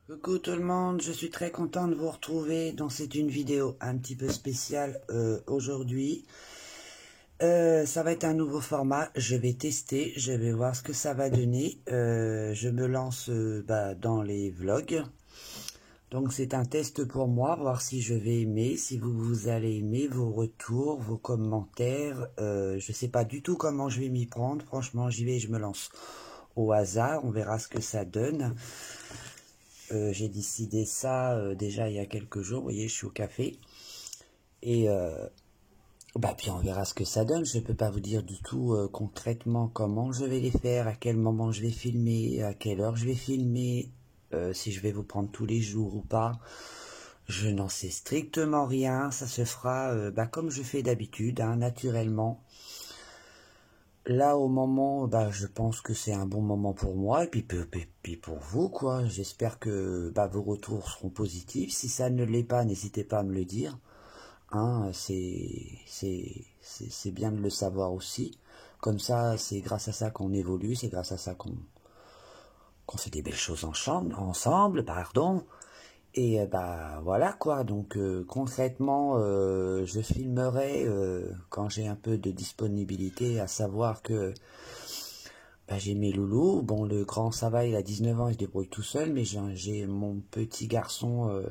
Coucou tout le monde, je suis très content de vous retrouver. Donc c'est une vidéo un petit peu spéciale aujourd'hui. Ça va être un nouveau format, je vais tester, je vais voir ce que ça va donner. Je me lance dans les vlogs. Donc c'est un test pour moi, voir si je vais aimer, si vous allez aimer, vos retours, vos commentaires. Je sais pas du tout comment je vais m'y prendre, franchement j'y vais, je me lance au hasard, on verra ce que ça donne. J'ai décidé ça déjà il y a quelques jours, vous voyez, je suis au café. Et puis on verra ce que ça donne. Je ne peux pas vous dire du tout concrètement comment je vais les faire, à quel moment je vais filmer, à quelle heure je vais filmer, si je vais vous prendre tous les jours ou pas. Je n'en sais strictement rien, ça se fera comme je fais d'habitude, hein, naturellement. Là, au moment, je pense que c'est un bon moment pour moi, et puis pour vous, quoi. J'espère que vos retours seront positifs. Si ça ne l'est pas, n'hésitez pas à me le dire. Hein, c'est bien de le savoir aussi. Comme ça, c'est grâce à ça qu'on évolue, c'est grâce à ça qu'on fait des belles choses ensemble, pardon. Et voilà quoi, donc concrètement je filmerai quand j'ai un peu de disponibilité, à savoir que j'ai mes loulous. Bon, le grand ça va, il a 19 ans, il se débrouille tout seul, mais j'ai mon petit garçon,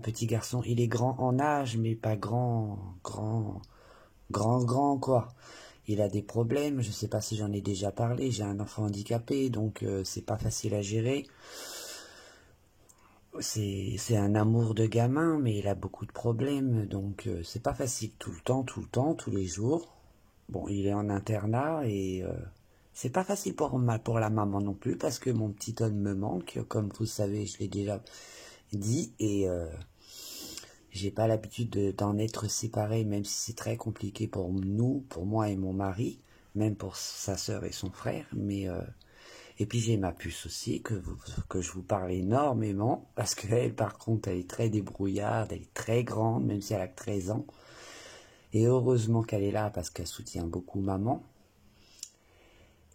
petit garçon, il est grand en âge, mais pas grand quoi. Il a des problèmes, je sais pas si j'en ai déjà parlé, j'ai un enfant handicapé, donc c'est pas facile à gérer. C'est un amour de gamin, mais il a beaucoup de problèmes, donc c'est pas facile tout le temps, tous les jours. Bon, il est en internat et c'est pas facile pour la maman non plus, parce que mon petit homme me manque, comme vous savez, je l'ai déjà dit, et j'ai pas l'habitude d'en être séparé, même si c'est très compliqué pour nous, pour moi et mon mari, même pour sa sœur et son frère, mais et puis j'ai ma puce aussi, que je vous parle énormément, parce qu'elle, par contre, elle est très débrouillarde, elle est très grande, même si elle a que 13 ans. Et heureusement qu'elle est là, parce qu'elle soutient beaucoup maman.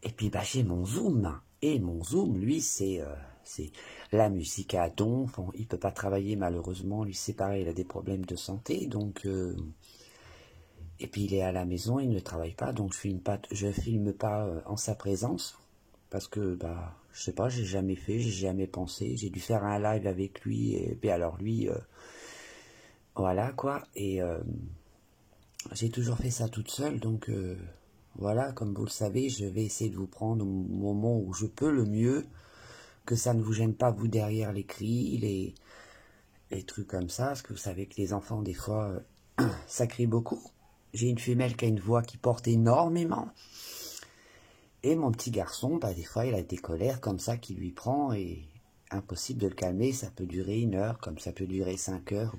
Et puis j'ai mon Zoom. Et mon Zoom, lui, c'est la musique à don. Bon, il peut pas travailler, malheureusement. Lui, c'est pareil, il a des problèmes de santé. Donc, et puis il est à la maison, il ne travaille pas. Donc je filme pas en sa présence. Parce que, je sais pas, j'ai jamais fait, j'ai jamais pensé. J'ai dû faire un live avec lui, et puis alors lui, voilà quoi. Et j'ai toujours fait ça toute seule, donc voilà, comme vous le savez, je vais essayer de vous prendre au moment où je peux le mieux, que ça ne vous gêne pas, vous, derrière les cris, les trucs comme ça, parce que vous savez que les enfants, des fois, ça crie beaucoup. J'ai une femelle qui a une voix qui porte énormément. Et mon petit garçon, des fois, il a des colères comme ça qui lui prend, et impossible de le calmer. Ça peut durer 1 heure, comme ça peut durer 5 heures.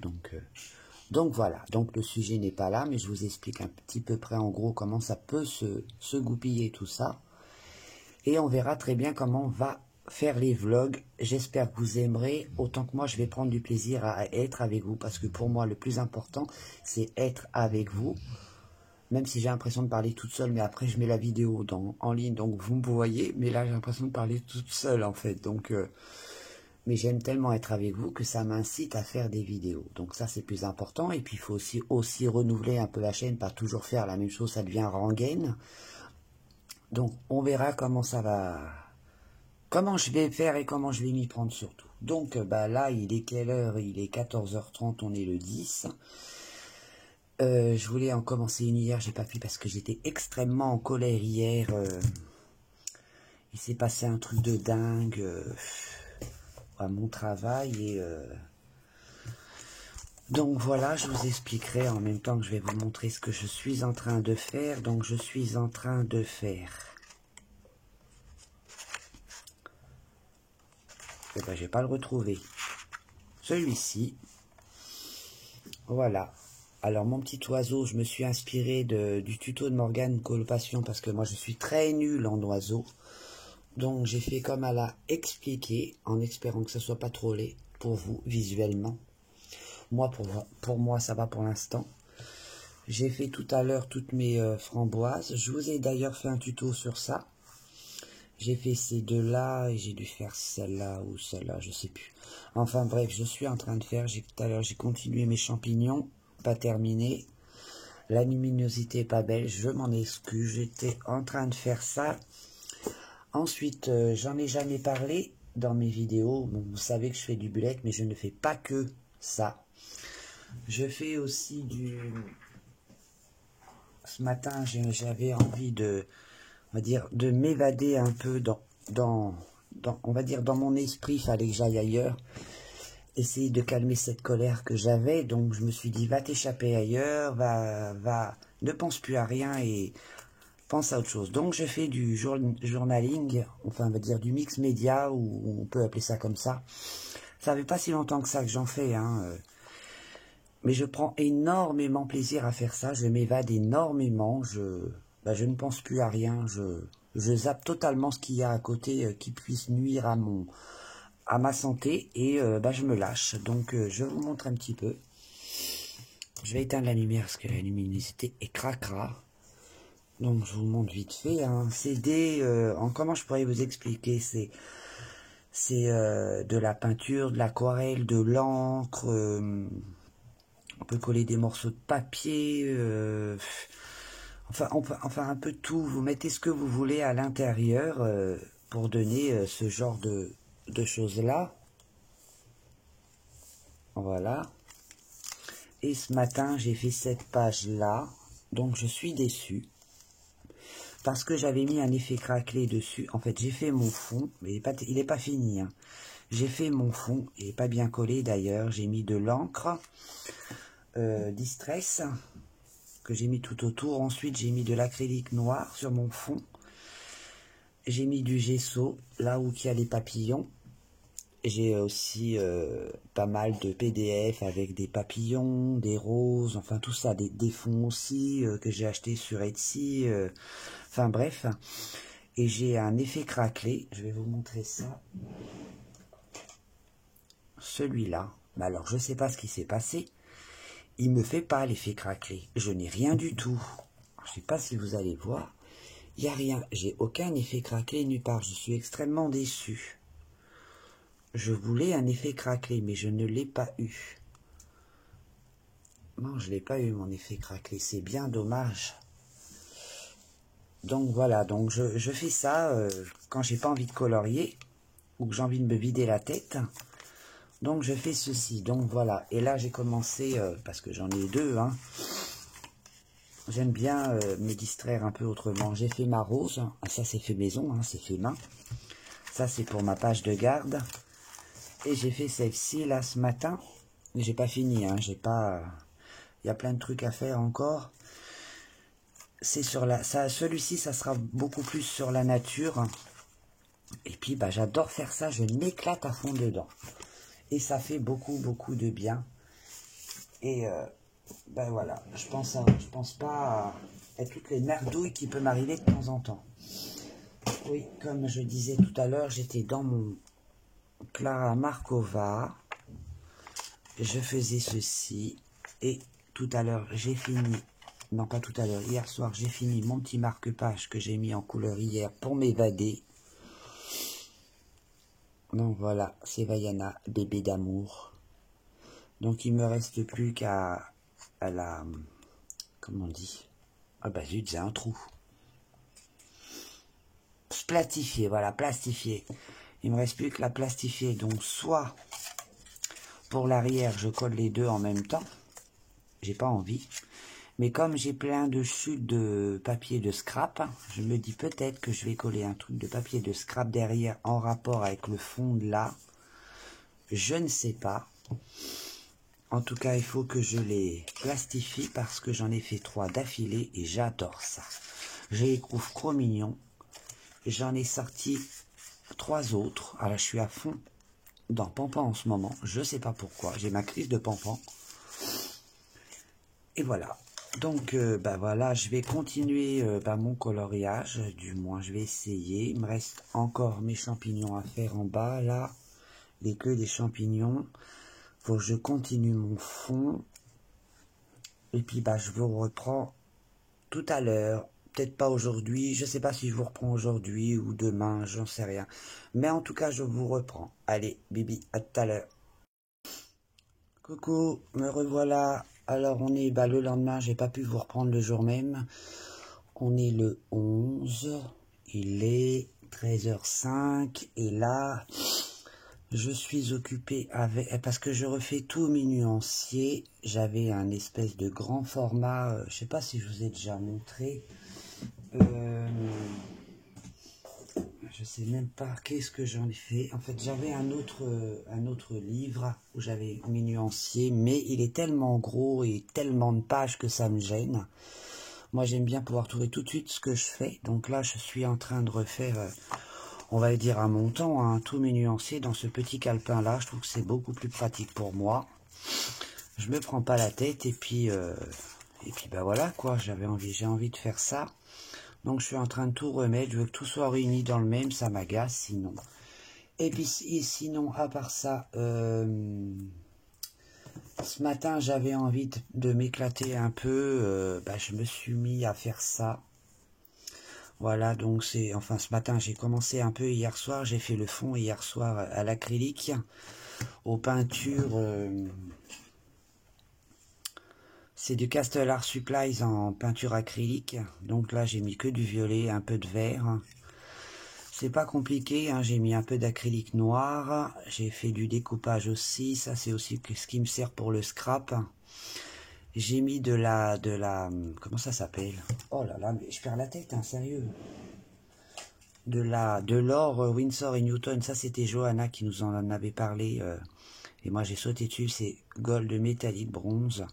Donc voilà, donc le sujet n'est pas là, mais je vous explique un petit peu près en gros comment ça peut se goupiller tout ça. Et on verra très bien comment on va faire les vlogs. J'espère que vous aimerez, autant que moi je vais prendre du plaisir à être avec vous, parce que pour moi le plus important c'est être avec vous. Même si j'ai l'impression de parler toute seule, mais après je mets la vidéo en ligne, donc vous me voyez, mais là j'ai l'impression de parler toute seule en fait. Donc, mais j'aime tellement être avec vous que ça m'incite à faire des vidéos. Donc ça c'est plus important, et puis il faut aussi renouveler un peu la chaîne, pas toujours faire la même chose, ça devient rengaine. Donc on verra comment ça va, comment je vais faire et comment je vais m'y prendre surtout. Donc là il est quelle heure? Il est 14h30, on est le 10. Je voulais en commencer une hier, j'ai pas pu parce que j'étais extrêmement en colère hier. Il s'est passé un truc de dingue à mon travail, et donc voilà, je vous expliquerai en même temps que je vais vous montrer ce que je suis en train de faire. Donc je suis en train de faire, je vais pas le retrouver, celui-ci, voilà. Alors mon petit oiseau, je me suis inspiré du tuto de Morgane Colopation, parce que moi je suis très nul en oiseau. Donc j'ai fait comme elle a expliqué, en espérant que ça soit pas trop laid pour vous visuellement. Moi, pour moi ça va pour l'instant. J'ai fait tout à l'heure toutes mes framboises. Je vous ai d'ailleurs fait un tuto sur ça. J'ai fait ces deux-là et j'ai dû faire celle-là ou celle-là, je sais plus. Enfin bref, je suis en train de faire, tout à l'heure j'ai continué mes champignons, pas terminé. La luminosité est pas belle, je m'en excuse, j'étais en train de faire ça. Ensuite, j'en ai jamais parlé dans mes vidéos. Bon, vous savez que je fais du bullet, mais je ne fais pas que ça. Je fais aussi du... Ce matin, j'avais envie de, on va dire, de m'évader un peu on va dire, dans mon esprit. Il fallait que j'aille ailleurs, essayer de calmer cette colère que j'avais. Donc, je me suis dit, va t'échapper ailleurs, ne pense plus à rien et pense à autre chose. Donc, je fais du journaling, enfin, on va dire du mix média, ou on peut appeler ça comme ça. Ça fait pas si longtemps que ça que j'en fais, hein. Mais je prends énormément plaisir à faire ça, je m'évade énormément, je ne pense plus à rien, je zappe totalement ce qu'il y a à côté qui puisse nuire à ma santé et je me lâche. Donc je vous montre un petit peu. Je vais éteindre la lumière parce que la luminosité est cracra. Donc je vous montre vite fait. Hein. C'est comment je pourrais vous expliquer, c'est de la peinture, de l'aquarelle, de l'encre. On peut coller des morceaux de papier, enfin un peu de tout. Vous mettez ce que vous voulez à l'intérieur pour donner ce genre de choses-là. Voilà. Et ce matin, j'ai fait cette page-là. Donc, je suis déçu. Parce que j'avais mis un effet craquelé dessus. En fait, j'ai fait mon fond, mais il n'est pas fini. Hein. J'ai fait mon fond, il n'est pas bien collé d'ailleurs. J'ai mis de l'encre. Distress que j'ai mis tout autour. Ensuite j'ai mis de l'acrylique noir sur mon fond. J'ai mis du gesso là où il y a les papillons. J'ai aussi pas mal de PDF avec des papillons, des roses, enfin tout ça, des fonds aussi que j'ai acheté sur Etsy, enfin bref. Et j'ai un effet craquelé, je vais vous montrer ça. Celui-là, alors je sais pas ce qui s'est passé. Il me fait pas l'effet craquelé. Je n'ai rien du tout. Je sais pas si vous allez voir. Il n'y a rien. J'ai aucun effet craquelé nulle part. Je suis extrêmement déçu. Je voulais un effet craquelé, mais je ne l'ai pas eu. Non, je ne l'ai pas eu, mon effet craquelé. C'est bien dommage. Donc voilà. Donc je fais ça quand j'ai pas envie de colorier ou que j'ai envie de me vider la tête. Donc je fais ceci, donc voilà, et là j'ai commencé, parce que j'en ai deux, hein. J'aime bien me distraire un peu autrement. J'ai fait ma rose, ah, ça c'est fait maison, hein, c'est fait main. Ça c'est pour ma page de garde. Et j'ai fait celle-ci là ce matin, mais j'ai pas fini, hein, j'ai pas... Il y a plein de trucs à faire encore. C'est sur celui-ci ça sera beaucoup plus sur la nature. Et puis j'adore faire ça, je m'éclate à fond dedans. Et ça fait beaucoup de bien. Et voilà, je pense pas à toutes les merdouilles qui peuvent m'arriver de temps en temps. Oui, comme je disais tout à l'heure, j'étais dans mon Clara Markova. Je faisais ceci. Et tout à l'heure, j'ai fini. Non, pas tout à l'heure. Hier soir, j'ai fini mon petit marque-page que j'ai mis en couleur hier pour m'évader. Donc voilà, c'est Vaiana, bébé d'amour. Donc il me reste plus qu'à la... Comment on dit? Ah bah zut, c'est un trou. Platifier, voilà, plastifier. Il me reste plus que la plastifier. Donc soit pour l'arrière, je colle les deux en même temps. J'ai pas envie. Mais comme j'ai plein de chutes de papier de scrap, je me dis peut-être que je vais coller un truc de papier de scrap derrière en rapport avec le fond de là. Je ne sais pas. En tout cas, il faut que je les plastifie parce que j'en ai fait 3 d'affilée et j'adore ça. Je les trouve trop mignons. J'en ai sorti 3 autres. Alors, je suis à fond dans Pampan en ce moment. Je ne sais pas pourquoi. J'ai ma crise de Pampan. Et voilà. Donc, voilà, je vais continuer mon coloriage. Du moins, je vais essayer. Il me reste encore mes champignons à faire en bas, là. Les queues des champignons. Faut que je continue mon fond. Et puis, je vous reprends tout à l'heure peut-être pas aujourd'hui. Je sais pas si je vous reprends aujourd'hui ou demain, j'en sais rien. Mais en tout cas, je vous reprends. Allez, Bibi, à tout à l'heure. Coucou, me revoilà. Alors on est le lendemain, j'ai pas pu vous reprendre le jour même. On est le 11, il est 13h05 et là je suis occupé avec parce que je refais tous mes nuanciers. J'avais un espèce de grand format, je sais pas si je vous ai déjà montré. Je sais même pas qu'est-ce que j'en ai fait. En fait, j'avais un autre livre où j'avais mes nuanciers, mais il est tellement gros et tellement de pages que ça me gêne. Moi, j'aime bien pouvoir trouver tout de suite ce que je fais. Donc là, je suis en train de refaire, on va dire à mon temps, hein, tous mes nuanciers dans ce petit calepin-là. Je trouve que c'est beaucoup plus pratique pour moi. Je me prends pas la tête et puis bah voilà quoi. J'ai envie de faire ça. Donc je suis en train de tout remettre, je veux que tout soit réuni dans le même, ça m'agace sinon. Et puis sinon, à part ça, ce matin j'avais envie de m'éclater un peu, je me suis mis à faire ça. Voilà, donc ce matin j'ai commencé un peu hier soir, j'ai fait le fond hier soir à l'acrylique, aux peintures... c'est du Castle Art Supplies en peinture acrylique. Donc là, j'ai mis que du violet, un peu de vert. C'est pas compliqué, hein, j'ai mis un peu d'acrylique noir. J'ai fait du découpage aussi. Ça, c'est aussi ce qui me sert pour le scrap. J'ai mis de la... Comment ça s'appelle? Oh là là, mais je perds la tête, hein, sérieux. De l'or Winsor et Newton. Ça, c'était Johanna qui nous en avait parlé. Et moi, j'ai sauté dessus. C'est gold métallique bronze.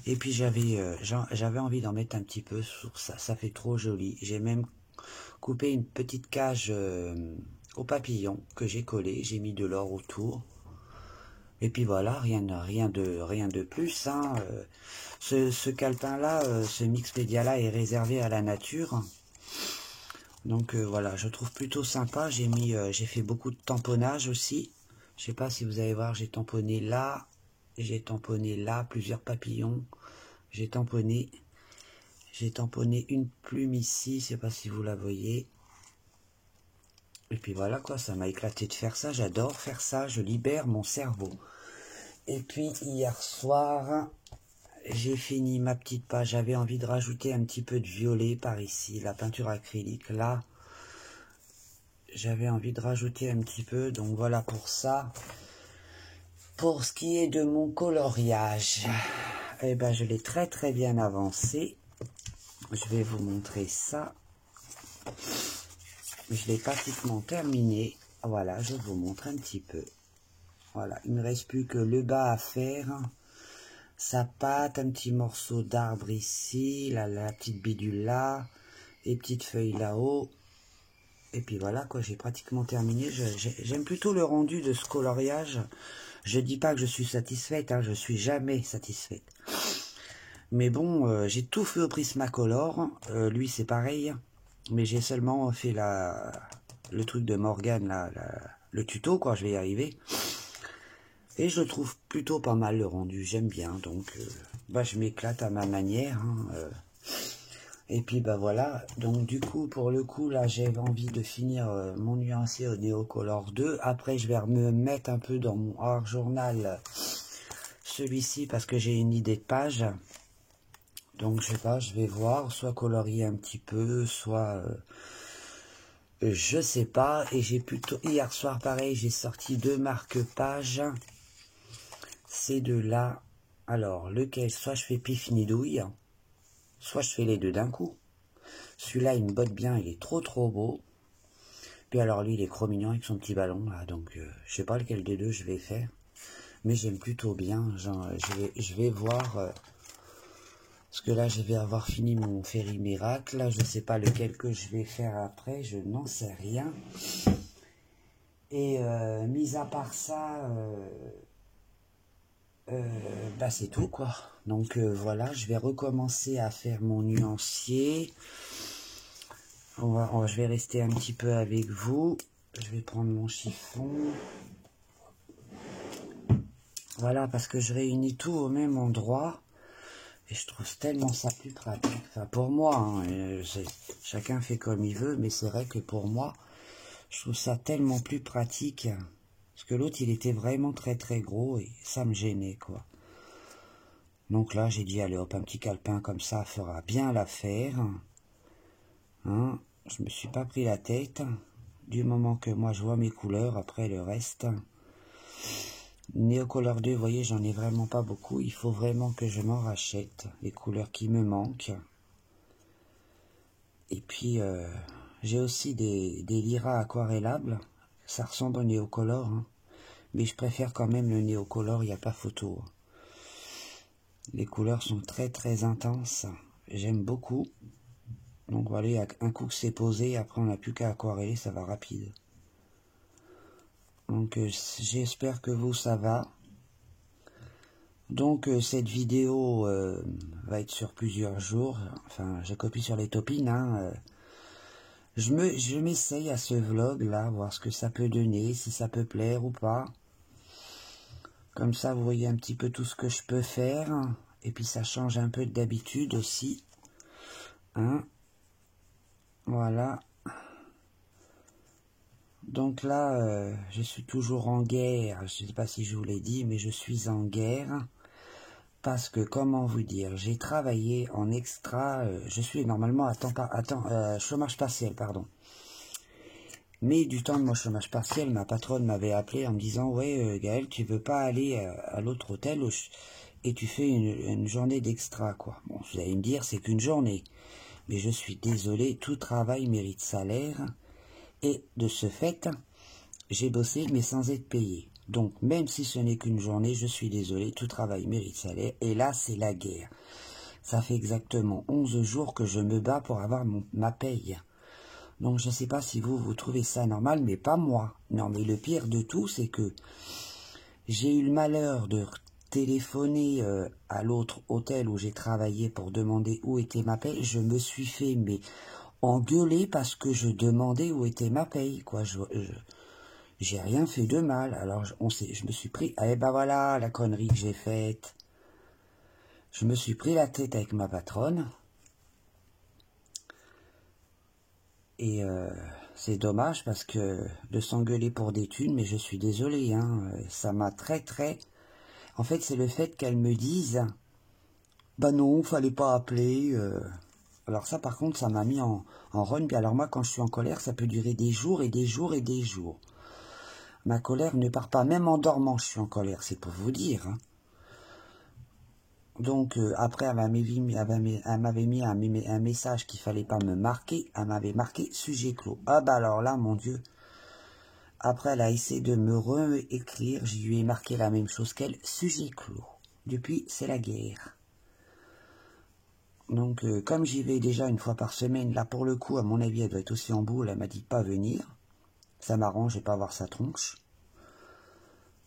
Et puis j'avais envie d'en mettre un petit peu sur ça, ça fait trop joli. J'ai même coupé une petite cage au papillon que j'ai collé, j'ai mis de l'or autour. Et puis voilà, rien de plus. Hein. Ce calepin-là, ce mix média-là est réservé à la nature. Donc voilà, je trouve plutôt sympa. J'ai fait beaucoup de tamponnage aussi. Je sais pas si vous allez voir, j'ai tamponné là, plusieurs papillons. J'ai tamponné une plume ici, je sais pas si vous la voyez. Et puis voilà quoi, ça m'a éclaté de faire ça, j'adore faire ça, je libère mon cerveau. Et puis hier soir, j'ai fini ma petite page, j'avais envie de rajouter un petit peu de violet par ici, la peinture acrylique là. J'avais envie de rajouter un petit peu, donc voilà pour ça. Pour ce qui est de mon coloriage, eh ben je l'ai très très bien avancé. Je vais vous montrer ça. Je l'ai pratiquement terminé. Voilà, je vous montre un petit peu. Voilà, il ne me reste plus que le bas à faire. Sa pâte, un petit morceau d'arbre ici, la petite bidule là, les petites feuilles là-haut. Et puis voilà quoi, j'ai pratiquement terminé. J'aime plutôt le rendu de ce coloriage. Je dis pas que je suis satisfaite, hein, je suis jamais satisfaite. Mais bon, j'ai tout fait au Prismacolor. Lui, c'est pareil. Mais j'ai seulement fait le truc de Morgane, le tuto, quoi. Je vais y arriver. Et je trouve plutôt pas mal le rendu. J'aime bien. Donc, je m'éclate à ma manière. Hein, Et puis, voilà. Donc, du coup, pour le coup, là, j'ai envie de finir mon nuancier au Neocolor 2. Après, je vais me mettre un peu dans mon art journal. Celui-ci, parce que j'ai une idée de page. Donc, je sais pas, je vais voir, soit colorier un petit peu, soit... je sais pas. Et j'ai plutôt... Hier soir, pareil, j'ai sorti 2 marque-pages. Ces deux-là. Alors, lequel? Soit je fais pif ni douille, soit je fais les deux d'un coup. Celui-là, il me botte bien, il est trop beau. Puis alors, lui, il est trop mignon avec son petit ballon, là. Donc, je sais pas lequel des deux je vais faire. Mais j'aime plutôt bien. Genre, je vais voir... parce que là, je vais avoir fini mon Ferry Miracle. Là, je ne sais pas lequel que je vais faire après. Je n'en sais rien. Et mis à part ça, c'est tout, quoi. Donc, voilà, je vais recommencer à faire mon nuancier. Je vais rester un petit peu avec vous. Je vais prendre mon chiffon. Voilà, parce que je réunis tout au même endroit. Et je trouve tellement ça plus pratique. Enfin, pour moi, hein, chacun fait comme il veut, mais c'est vrai que pour moi, je trouve ça tellement plus pratique. Parce que l'autre, il était vraiment très très gros et ça me gênait, quoi. Donc là, j'ai dit, allez hop, un petit calepin comme ça fera bien l'affaire. Hein, je me suis pas pris la tête. Du moment que moi, je vois mes couleurs, après le reste... Neocolor 2, vous voyez, j'en ai vraiment pas beaucoup. Il faut vraiment que je m'en rachète. Les couleurs qui me manquent. Et puis, j'ai aussi des liras aquarellables. Ça ressemble au Neocolor, hein. Mais je préfère quand même le Neocolor, il n'y a pas photo. Les couleurs sont très très intenses. J'aime beaucoup. Donc voilà, un coup que c'est posé, après on n'a plus qu'à aquareller, ça va rapide. Donc j'espère que vous, ça va. Donc cette vidéo va être sur plusieurs jours. Enfin, je copie sur les topines, hein. Je m'essaye à ce vlog là, voir ce que ça peut donner, si ça peut plaire ou pas. Comme ça, vous voyez un petit peu tout ce que je peux faire. Et puis ça change un peu d'habitude aussi. Hein, voilà. Donc là, je suis toujours en guerre. Je ne sais pas si je vous l'ai dit, mais je suis en guerre. Parce que, comment vous dire, j'ai travaillé en extra. Je suis normalement à chômage partiel, pardon. Mais du temps de mon chômage partiel, ma patronne m'avait appelé en me disant, ouais, Gaël, tu veux pas aller à l'autre hôtel et tu fais une journée d'extra, quoi. Bon, vous allez me dire, c'est qu'une journée. Mais je suis désolé, tout travail mérite salaire. Et de ce fait, j'ai bossé, mais sans être payé. Donc, même si ce n'est qu'une journée, je suis désolé, tout travail mérite salaire. Et là, c'est la guerre. Ça fait exactement 11 jours que je me bats pour avoir ma paye. Donc, je ne sais pas si vous trouvez ça normal, mais pas moi. Non, mais le pire de tout, c'est que j'ai eu le malheur de téléphoner à l'autre hôtel où j'ai travaillé pour demander où était ma paye. Je me suis fait engueuler parce que je demandais où était ma paye, quoi. J'ai rien fait de mal. Alors, je me suis pris... Eh ben voilà, la connerie que j'ai faite. Je me suis pris la tête avec ma patronne. Et c'est dommage parce que de s'engueuler pour des thunes, mais je suis désolé, hein, ça m'a très... En fait, c'est le fait qu'elle me dise, bah non, fallait pas appeler. Alors ça, par contre, ça m'a mis en rogne. Alors moi, quand je suis en colère, ça peut durer des jours et des jours et des jours. Ma colère ne part pas, même en dormant, je suis en colère, c'est pour vous dire. Hein. Donc après, elle m'avait mis un message qu'il fallait pas me marquer. Elle m'avait marqué sujet clos. Ah bah alors là, mon Dieu. Après, elle a essayé de me réécrire. Je lui ai marqué la même chose qu'elle, sujet clos. Depuis, c'est la guerre. Donc, comme j'y vais déjà une fois par semaine, là pour le coup, à mon avis, elle doit être aussi en boule. Elle m'a dit de pas venir. Ça m'arrange, je vais pas voir sa tronche.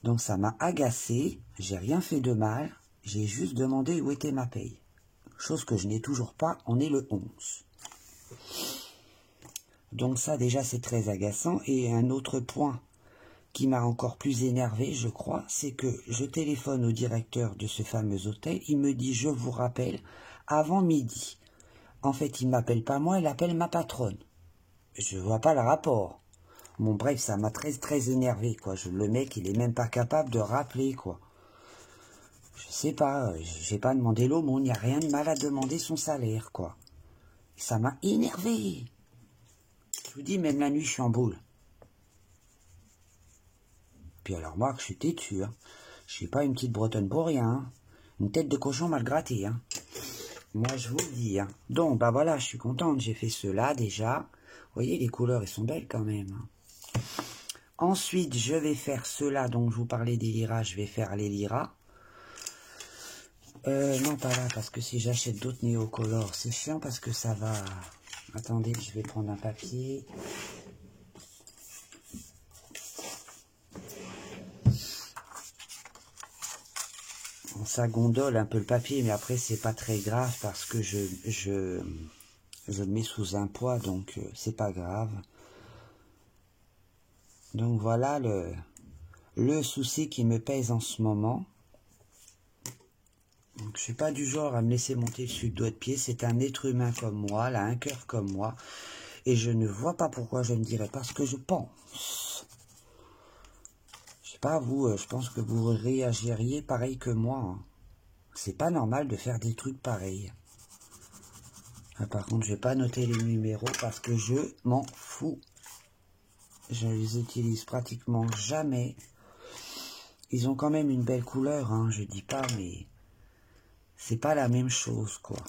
Donc ça m'a agacé. J'ai rien fait de mal. J'ai juste demandé où était ma paye. Chose que je n'ai toujours pas, on est le 11. Donc ça déjà c'est très agaçant. Et un autre point qui m'a encore plus énervé, je crois, c'est que je téléphone au directeur de ce fameux hôtel. Il me dit, je vous rappelle, avant midi. En fait, il ne m'appelle pas moi, il appelle ma patronne. Je vois pas le rapport. Bon bref, ça m'a très énervé, quoi. Le mec, il est même pas capable de rappeler, quoi. Je sais pas, j'ai pas demandé l'aumône, il n'y a rien de mal à demander son salaire, quoi. Et ça m'a énervé. Je vous dis, même la nuit, je suis en boule. Puis alors moi, je suis têtu, hein. Je suis pas une petite bretonne pour rien, hein. Une tête de cochon mal grattée, hein. Moi, je vous le dis, hein. Donc, bah voilà, je suis contente, j'ai fait cela, déjà. Vous voyez, les couleurs, elles sont belles, quand même. Ensuite, je vais faire cela, donc je vous parlais des liras, je vais faire les liras. Non, pas là, parce que si j'achète d'autres néocolores, c'est chiant parce que ça va... Attendez, je vais prendre un papier. Bon, ça gondole un peu le papier, mais après, c'est pas très grave parce que je le mets sous un poids, donc c'est pas grave. Donc voilà le souci qui me pèse en ce moment. Donc, je suis pas du genre à me laisser monter dessus le doigt de pied. C'est un être humain comme moi, là, un cœur comme moi. Et je ne vois pas pourquoi je ne dirais pas ce que je pense. Je sais pas, vous, je pense que vous réagiriez pareil que moi. Hein. C'est pas normal de faire des trucs pareils. Ah, par contre, je vais pas noter les numéros parce que je m'en fous. Je les utilise pratiquement jamais. Ils ont quand même une belle couleur, hein, je dis pas, mais c'est pas la même chose, quoi.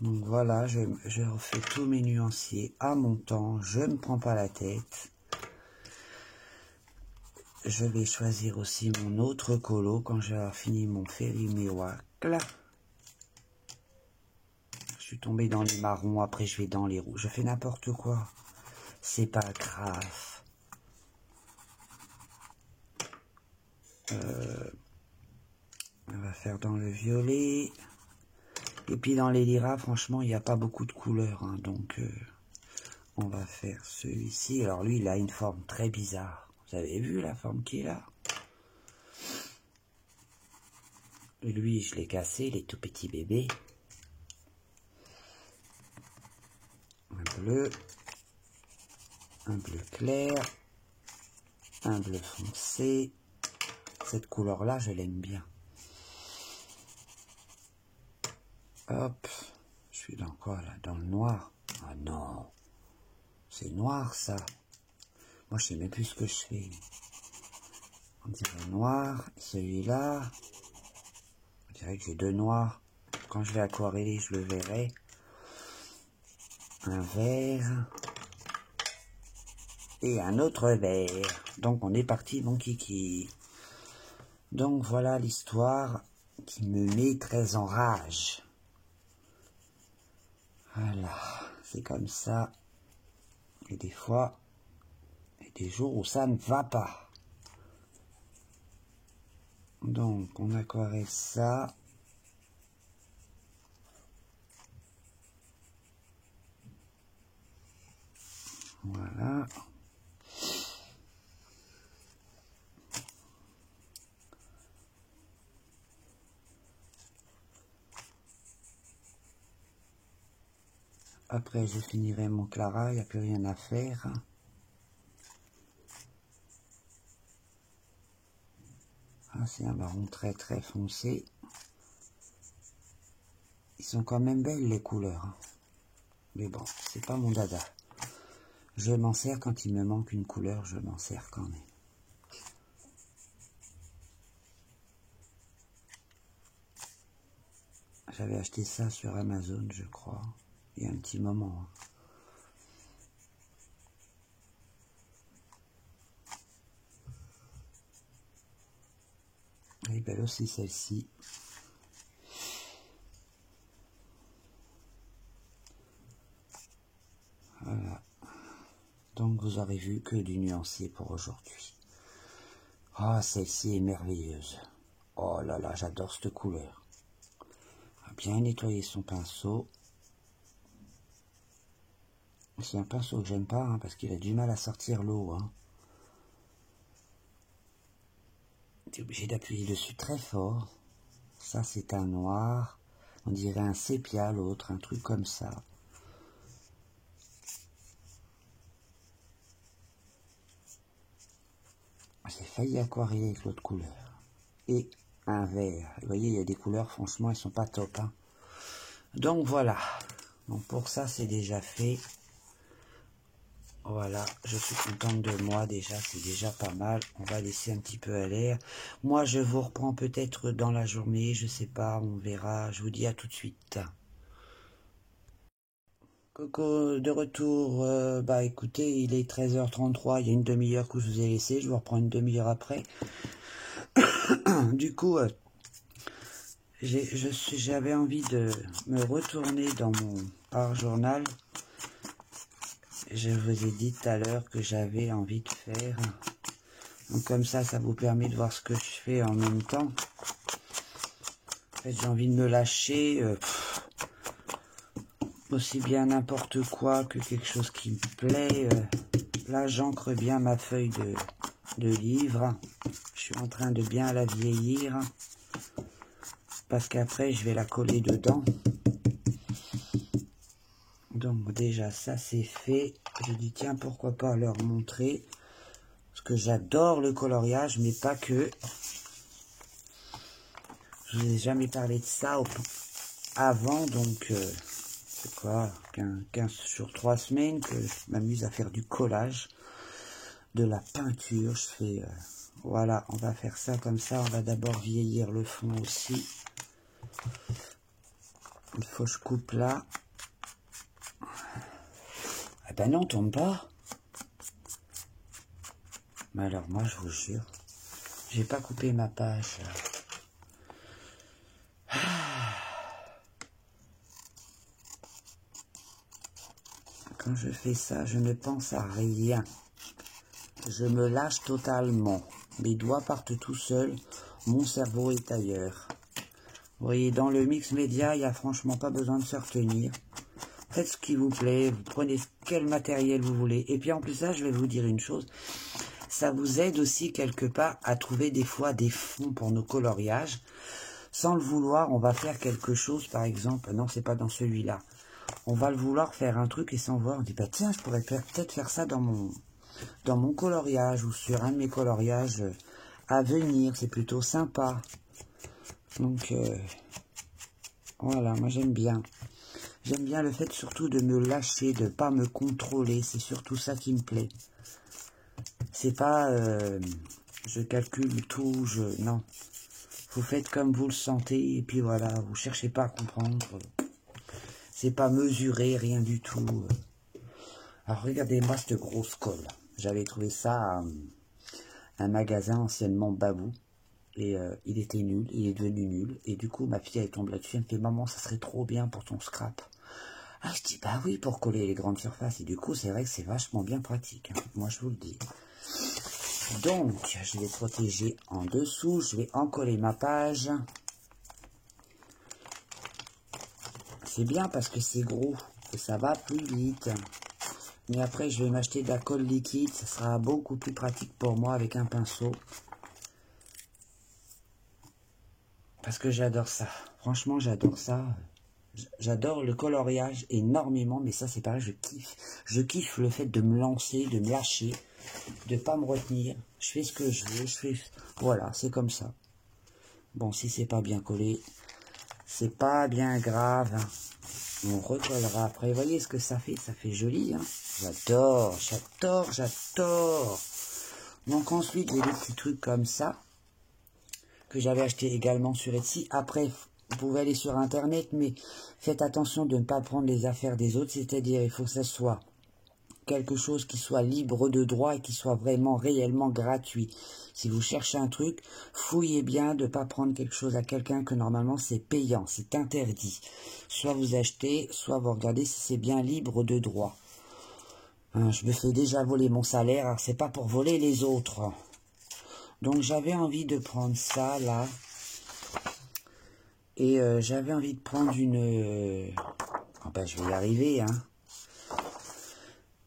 Donc voilà, je refais tous mes nuanciers à mon temps, je ne prends pas la tête. Je vais choisir aussi mon autre colo quand j'ai fini mon Fairy Miracle. Je suis tombé dans les marrons, après je vais dans les rouges. Je fais n'importe quoi. C'est pas grave. On va faire dans le violet. Et puis dans les liras, franchement, il n'y a pas beaucoup de couleurs. Hein, donc, on va faire celui-ci. Alors lui, il a une forme très bizarre. Vous avez vu la forme qu'il a? Et lui, je l'ai cassé, il est tout petit bébé. Un bleu clair, un bleu foncé. Cette couleur-là, je l'aime bien. Hop, je suis dans quoi là? Dans le noir. Ah non, c'est noir ça. Moi, je sais même plus ce que je fais. On dirait noir. Celui-là, on dirait que j'ai deux noirs. Quand je vais aquareller, je le verrai. Un vert. Et un autre vert. Donc, on est parti, mon kiki. Donc, voilà l'histoire qui me met très en rage. Voilà, c'est comme ça. Et des fois, il y a des jours où ça ne va pas. Donc, on aquarelle ça. Voilà. Après, je finirai mon Clara, il n'y a plus rien à faire. Ah, c'est un marron très très foncé. Ils sont quand même belles les couleurs. Hein. Mais bon, c'est pas mon dada. Je m'en sers quand il me manque une couleur, je m'en sers quand même. J'avais acheté ça sur Amazon, je crois, il y a un petit moment. Hein. Elle est belle aussi celle-ci. Voilà. Donc vous aurez vu que du nuancier pour aujourd'hui. Ah, celle-ci est merveilleuse. Oh là là, j'adore cette couleur. On va bien nettoyer son pinceau. C'est un pinceau que j'aime pas, hein, parce qu'il a du mal à sortir l'eau. Hein. T'es obligé d'appuyer dessus très fort. Ça, c'est un noir. On dirait un sépia, l'autre, un truc comme ça. J'ai failli aquareller avec l'autre couleur. Et un vert. Vous voyez, il y a des couleurs, franchement, elles sont pas top. Hein. Donc voilà. Donc pour ça, c'est déjà fait. Voilà, je suis contente de moi déjà, c'est déjà pas mal. On va laisser un petit peu à l'air. Moi, je vous reprends peut-être dans la journée, je sais pas, on verra. Je vous dis à tout de suite. Coco, de retour. Bah écoutez, il est 13h33, il y a une demi-heure que je vous ai laissé. Je vous reprends une demi-heure après. Du coup, j'avais envie de me retourner dans mon art-journal. Je vous ai dit tout à l'heure que j'avais envie de faire. Donc comme ça, ça vous permet de voir ce que je fais en même temps. En fait, j'ai envie de me lâcher. Aussi bien n'importe quoi que quelque chose qui me plaît. Là, j'ancre bien ma feuille de livre. Je suis en train de bien la vieillir. Parce qu'après, je vais la coller dedans. Donc déjà, ça c'est fait. Je dis, tiens, pourquoi pas leur montrer. Parce que j'adore le coloriage, mais pas que. Je vous ai jamais parlé de ça avant, donc c'est quoi, 15 sur 3 semaines que je m'amuse à faire du collage, de la peinture. Je fais, voilà, on va faire ça comme ça. On va d'abord vieillir le fond aussi. Il faut que je coupe là. Ah ben non, tombe pas. Mais alors moi, je vous jure, j'ai pas coupé ma page. Quand je fais ça, je ne pense à rien. Je me lâche totalement. Mes doigts partent tout seuls. Mon cerveau est ailleurs. Vous voyez, dans le mix média, il n'y a franchement pas besoin de se retenir. Faites ce qui vous plaît. Vous prenez quel matériel vous voulez. Et puis en plus, là, je vais vous dire une chose. Ça vous aide aussi quelque part à trouver des fois des fonds pour nos coloriages. Sans le vouloir, on va faire quelque chose, par exemple. Non, c'est pas dans celui-là. On va le vouloir faire un truc et sans voir, on dit, bah tiens, je pourrais peut-être faire ça dans mon coloriage ou sur un de mes coloriages à venir. C'est plutôt sympa. Donc, voilà, moi j'aime bien. J'aime bien le fait surtout de me lâcher, de ne pas me contrôler. C'est surtout ça qui me plaît. C'est pas, je calcule tout, non. Vous faites comme vous le sentez et puis voilà, vous cherchez pas à comprendre. C'est pas mesuré, rien du tout. Alors regardez-moi cette grosse colle. J'avais trouvé ça à un magasin anciennement Babou. Et il était nul, il est devenu nul. Et du coup, ma fille, elle tombe là-dessus. Elle me fait, maman, ça serait trop bien pour ton scrap. Ah, je dis, bah oui, pour coller les grandes surfaces. Et du coup, c'est vrai que c'est vachement bien pratique. Hein. Moi, je vous le dis. Donc, je vais protéger en dessous. Je vais en coller ma page. C'est bien parce que c'est gros. Et ça va plus vite. Mais après, je vais m'acheter de la colle liquide. Ça sera beaucoup plus pratique pour moi avec un pinceau. Parce que j'adore ça. Franchement, j'adore ça. J'adore le coloriage énormément. Mais ça, c'est pareil, je kiffe. Je kiffe le fait de me lancer, de me lâcher, de pas me retenir. Je fais ce que je veux. Voilà, c'est comme ça. Bon, si c'est pas bien collé, c'est pas bien grave. On recollera après. Vous voyez ce que ça fait? Ça fait joli. Hein, j'adore, j'adore, j'adore. Donc ensuite, j'ai des petits trucs comme ça. Que j'avais acheté également sur Etsy. Après, vous pouvez aller sur Internet, mais faites attention de ne pas prendre les affaires des autres. C'est-à-dire, il faut que ça soit quelque chose qui soit libre de droit et qui soit vraiment, réellement gratuit. Si vous cherchez un truc, fouillez bien de ne pas prendre quelque chose à quelqu'un que normalement c'est payant, c'est interdit. Soit vous achetez, soit vous regardez si c'est bien libre de droit. Hein, je me fais déjà voler mon salaire, alors c'est pas pour voler les autres. Donc j'avais envie de prendre ça là. Et j'avais envie de prendre une... Oh ben, je vais y arriver, hein.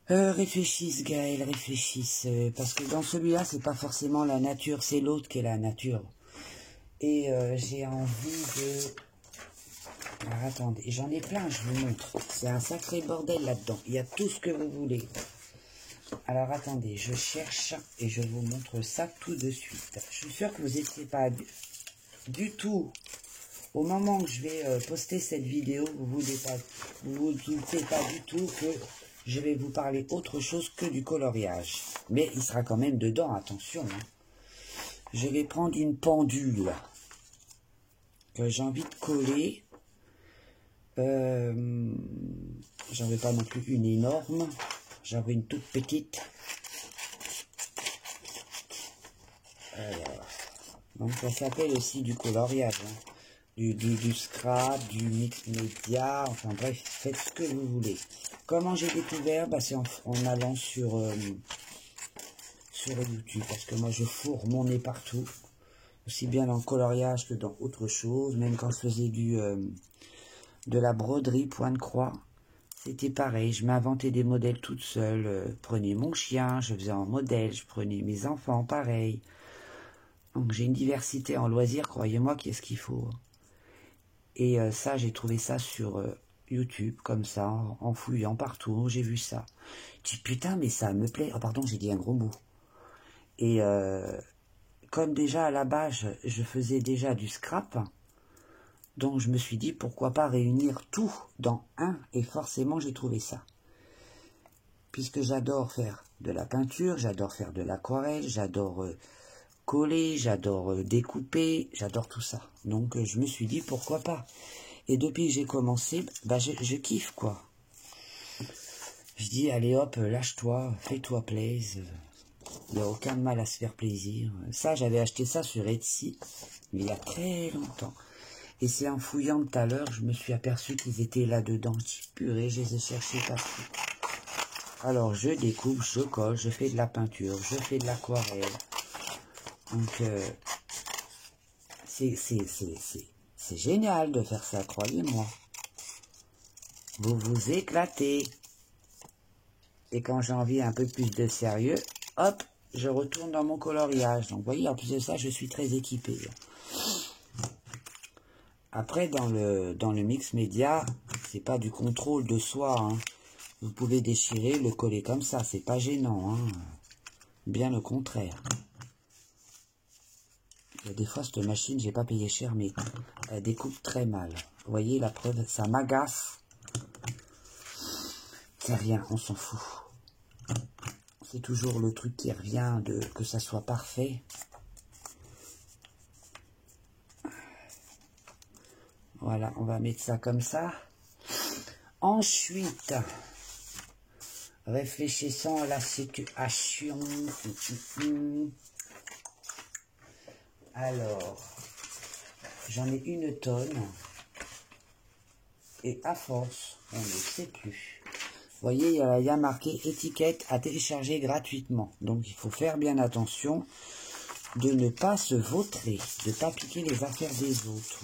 Réfléchisse, Gaël, réfléchisse. Parce que dans celui-là, c'est pas forcément la nature, c'est l'autre qui est la nature. Et j'ai envie de... Alors attendez, j'en ai plein, je vous montre. C'est un sacré bordel là-dedans. Il y a tout ce que vous voulez. Alors attendez, je cherche et je vous montre ça tout de suite. Je suis sûre que vous n'étiez pas du tout... Au moment où je vais poster cette vidéo, vous vous doutez pas du tout que je vais vous parler autre chose que du coloriage. Mais il sera quand même dedans, attention. Hein. Je vais prendre une pendule que j'ai envie de coller. J'en veux pas non plus une énorme. J'en veux une toute petite. Alors, donc ça s'appelle aussi du coloriage. Hein. Du scrap, du mix média, enfin bref, faites ce que vous voulez. Comment j'ai découvert? Bah, c'est en allant sur YouTube, parce que moi je fourre mon nez partout, aussi bien dans le coloriage que dans autre chose, même quand je faisais de la broderie point de croix, C'était pareil, je m'inventais des modèles toute seule. Prenais mon chien, je faisais un modèle, je prenais mes enfants, pareil. Donc j'ai une diversité en loisirs, croyez-moi, qu'est-ce qu'il faut. Et ça, j'ai trouvé ça sur YouTube, comme ça, en fouillant partout, j'ai vu ça. Je dis, putain, mais ça me plaît. Oh, pardon, j'ai dit un gros mot. Et comme déjà à la base, je faisais déjà du scrap, donc je me suis dit, pourquoi pas réunir tout dans un, et forcément j'ai trouvé ça. Puisque j'adore faire de la peinture, j'adore faire de l'aquarelle, j'adore coller, j'adore découper, j'adore tout ça. Donc je me suis dit, pourquoi pas. Et depuis que j'ai commencé, bah, je kiffe, quoi. Je dis, allez hop, lâche-toi, fais-toi plaisir. Il n'y a aucun mal à se faire plaisir. Ça, j'avais acheté ça sur Etsy, mais il y a très longtemps. Et c'est en fouillant tout à l'heure, je me suis aperçu qu'ils étaient là-dedans. Je dis, purée, je les ai cherchés partout. Alors, je découpe, je colle, je fais de la peinture, je fais de l'aquarelle. Donc, c'est génial de faire ça, croyez-moi. Vous vous éclatez. Et quand j'ai envie un peu plus de sérieux, hop, je retourne dans mon coloriage. Donc, vous voyez, en plus de ça, je suis très équipé. Après, dans le mix média, c'est pas du contrôle de soi. Hein. Vous pouvez déchirer, le coller comme ça. C'est pas gênant. Hein. Bien le contraire. Il y a des fois, cette machine, j'ai pas payé cher, mais elle découpe très mal. Vous voyez, la preuve, ça m'agace. C'est rien, on s'en fout. C'est toujours le truc qui revient, que ça soit parfait. Voilà, on va mettre ça comme ça. Ensuite, réfléchissons à la situation. Alors, j'en ai une tonne. Et à force, on ne sait plus. Vous voyez, il y a marqué étiquette à télécharger gratuitement. Donc, il faut faire bien attention de ne pas se vautrer, de ne pas piquer les affaires des autres.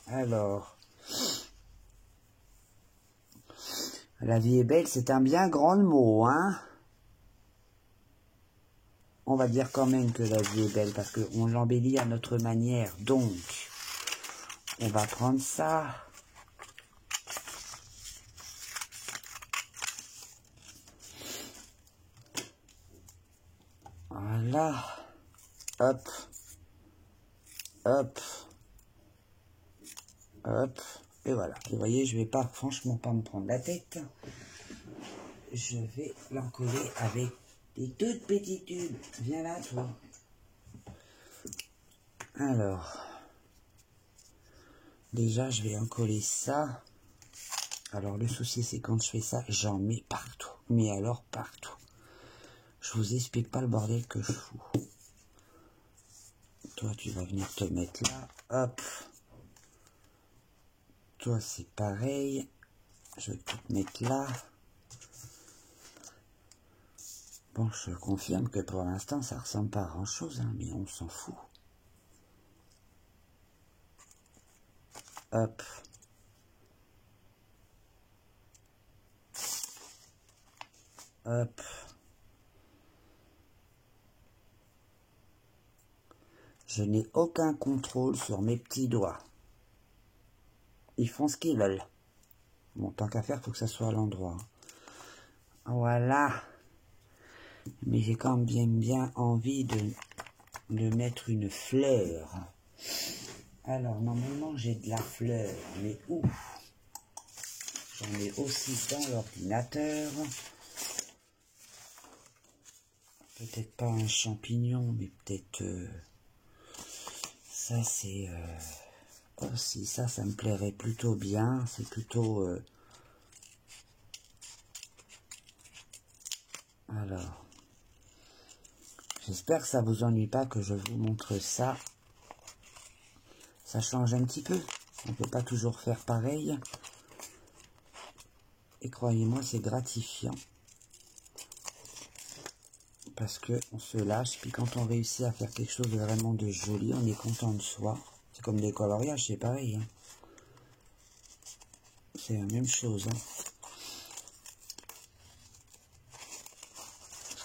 Alors, la vie est belle, c'est un bien grand mot, hein. On va dire quand même que la vie est belle, parce qu'on l'embellit à notre manière. Donc, on va prendre ça. Voilà. Hop. Hop. Hop. Et voilà. Et vous voyez, je vais pas, franchement, pas me prendre la tête. Je vais l'encoller avec des toutes petites tubes. Viens là, toi. Alors. Déjà, je vais encoller ça. Alors, le souci, c'est quand je fais ça, j'en mets partout. Mais alors, partout. Je vous explique pas le bordel que je fous. Toi, tu vas venir te mettre là. Hop. Toi, c'est pareil. Je vais te mettre là. Bon, je confirme que pour l'instant, ça ressemble pas à grand-chose, hein, mais on s'en fout. Hop. Hop. Je n'ai aucun contrôle sur mes petits doigts. Ils font ce qu'ils veulent. Bon, tant qu'à faire, il faut que ça soit à l'endroit. Voilà. Mais j'ai quand même bien envie de mettre une fleur. Alors, normalement, j'ai de la fleur. Mais où? J'en ai aussi dans l'ordinateur. Peut-être pas un champignon, mais peut-être... ça, c'est... aussi, ça me plairait plutôt bien. C'est plutôt... Alors... J'espère que ça vous ennuie pas que je vous montre ça. Ça change un petit peu. On ne peut pas toujours faire pareil. Et croyez-moi, c'est gratifiant. Parce que on se lâche. Puis quand on réussit à faire quelque chose de vraiment de joli, on est content de soi. C'est comme des coloriages, c'est pareil. Hein. C'est la même chose. Hein.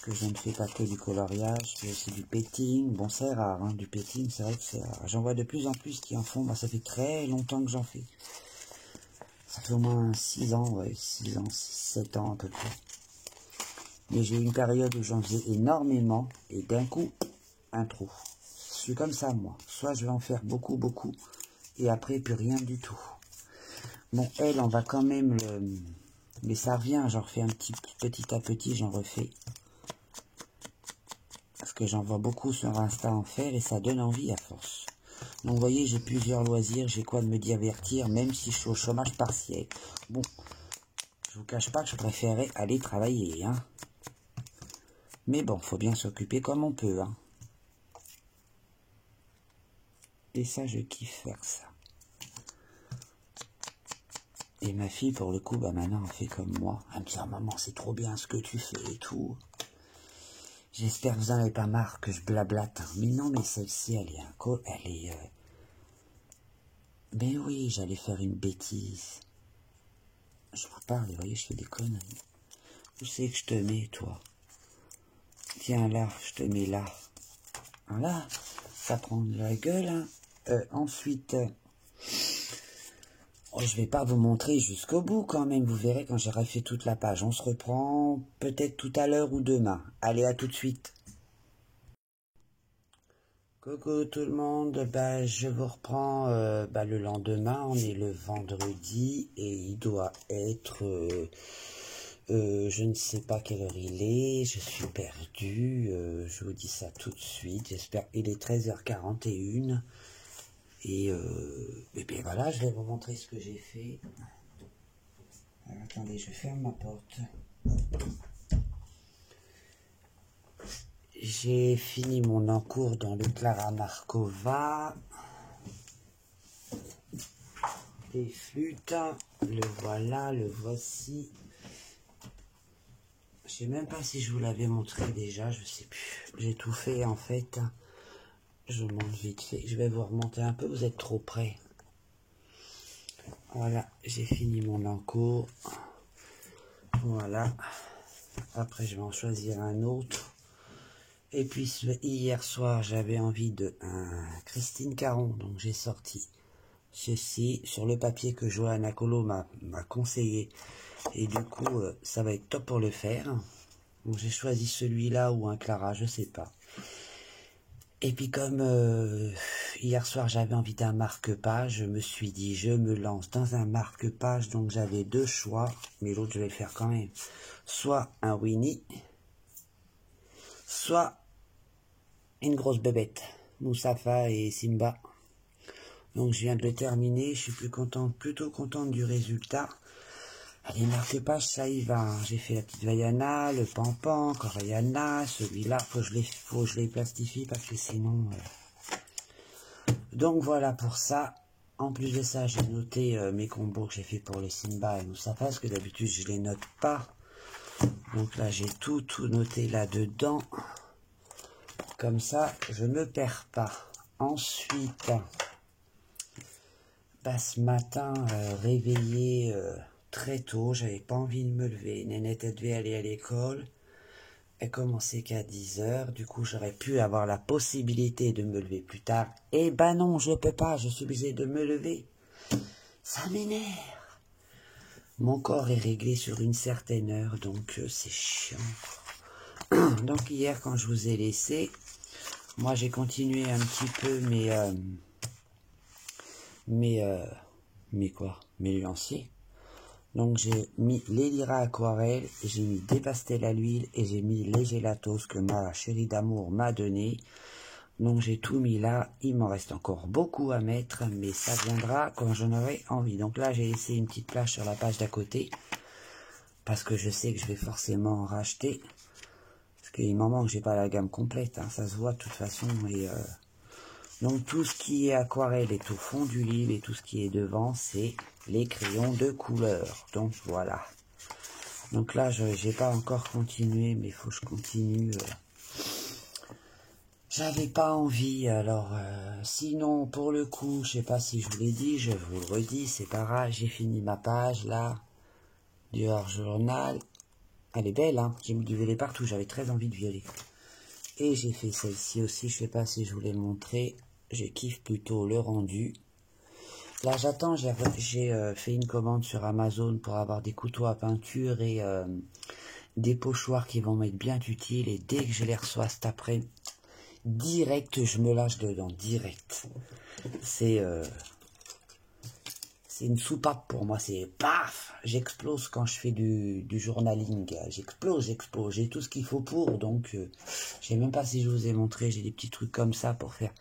que je ne fais pas que du coloriage, je fais aussi du petting. Bon, c'est rare, hein, du petting, c'est vrai que c'est rare. J'en vois de plus en plus qui en font. Bah, ça fait très longtemps que j'en fais. Ça fait au moins 6 ans, ouais, 6 ans, 7 ans à peu près. Mais j'ai eu une période où j'en faisais énormément, et d'un coup, un trou. Je suis comme ça, moi. Soit je vais en faire beaucoup, beaucoup, et après, plus rien du tout. Bon, elle, on va quand même le... Mais ça revient, j'en refais un petit à petit, j'en refais. Parce que j'en vois beaucoup sur Insta en faire, et ça donne envie à force. Donc, vous voyez, j'ai plusieurs loisirs, j'ai quoi de me divertir, même si je suis au chômage partiel. Bon, je vous cache pas que je préférais aller travailler, hein. Mais bon, faut bien s'occuper comme on peut, hein. Et ça, je kiffe faire ça. Et ma fille, pour le coup, bah maintenant, elle fait comme moi. Elle me dit, oh, maman, c'est trop bien ce que tu fais et tout. J'espère que vous n'en avez pas marre que je blablate. Hein. Mais non, mais celle-ci, elle est elle est... Ben oui, j'allais faire une bêtise. Je vous parle, vous voyez, je fais des conneries. Où c'est que je te mets, toi? Tiens, là, je te mets là. Voilà, ça prend de la gueule, hein. Ensuite... Oh, je vais pas vous montrer jusqu'au bout quand même, vous verrez quand j'aurai fait toute la page. On se reprend peut-être tout à l'heure ou demain. Allez, à tout de suite. Coucou tout le monde, bah, je vous reprends le lendemain, on est le vendredi et il doit être, je ne sais pas quelle heure il est, je suis perdu, je vous dis ça tout de suite, j'espère, il est 13h41. Et bien voilà, je vais vous montrer ce que j'ai fait. Alors, attendez, je ferme ma porte. J'ai fini mon encours dans le Clara Markova. Les flûtes, le voilà, le voici. Je sais même pas si je vous l'avais montré déjà, je sais plus. J'ai tout fait en fait. Je monte vite fait. Je vais vous remonter un peu, vous êtes trop près. Voilà, j'ai fini mon encours. Voilà. Après, je vais en choisir un autre. Et puis, hier soir, j'avais envie de un Christine Caron. Donc, j'ai sorti ceci sur le papier que Johanna Colo m'a conseillé. Et du coup, ça va être top pour le faire. Donc, j'ai choisi celui-là ou un Clara, je sais pas. Et puis comme hier soir j'avais envie d'un marque-page, je me suis dit je me lance dans un marque-page, donc j'avais deux choix, mais l'autre je vais le faire quand même. Soit un Winnie, soit une grosse bébête, Moussafa et Simba. Donc je viens de le terminer, je suis plutôt contente du résultat. Les marque-pages, ça y va. J'ai fait la petite Vaiana, le Pampan, Corayana, celui-là, faut que je les plastifie parce que sinon... Donc voilà pour ça. En plus de ça, j'ai noté mes combos que j'ai fait pour les Simba et Moussafa, parce que d'habitude je les note pas. Donc là j'ai tout noté là-dedans. Comme ça, je me perds pas. Ensuite, bah, ce matin, réveillé très tôt, j'avais pas envie de me lever. Nénette devait aller à l'école. Elle commençait qu'à 10h, du coup j'aurais pu avoir la possibilité de me lever plus tard. Eh ben non, je peux pas, je suis obligé de me lever. Ça m'énerve. Mon corps est réglé sur une certaine heure, donc c'est chiant. Donc hier quand je vous ai laissé, moi j'ai continué un petit peu mes lanciers. Donc j'ai mis les liras aquarelles, j'ai mis des pastels à l'huile et j'ai mis les gélatos que ma chérie d'amour m'a donné. Donc j'ai tout mis là, il m'en reste encore beaucoup à mettre, mais ça viendra quand j'en aurai envie. Donc là j'ai laissé une petite plage sur la page d'à côté, parce que je sais que je vais forcément en racheter. Parce qu'il m'en manque, j'ai pas la gamme complète, hein, ça se voit de toute façon. Et donc tout ce qui est aquarelle est au fond du livre et tout ce qui est devant c'est les crayons de couleur. Donc voilà. Donc là j'ai pas encore continué, mais il faut que je continue. J'avais pas envie, alors sinon pour le coup, je sais pas si je vous l'ai dit, je vous le redis, c'est pas grave, j'ai fini ma page là, du hors-journal. Elle est belle, hein. J'ai mis du violet partout, j'avais très envie de violet. Et j'ai fait celle-ci aussi, je sais pas si je vous l'ai montré. Je kiffe plutôt le rendu. Là, j'attends, j'ai fait une commande sur Amazon pour avoir des couteaux à peinture et des pochoirs qui vont m'être bien utiles. Et dès que je les reçois cet après, direct, je me lâche dedans, direct. C'est une soupape pour moi, c'est paf, j'explose quand je fais du journaling, j'explose, j'ai tout ce qu'il faut pour, donc je sais même pas si je vous ai montré, j'ai des petits trucs comme ça pour faire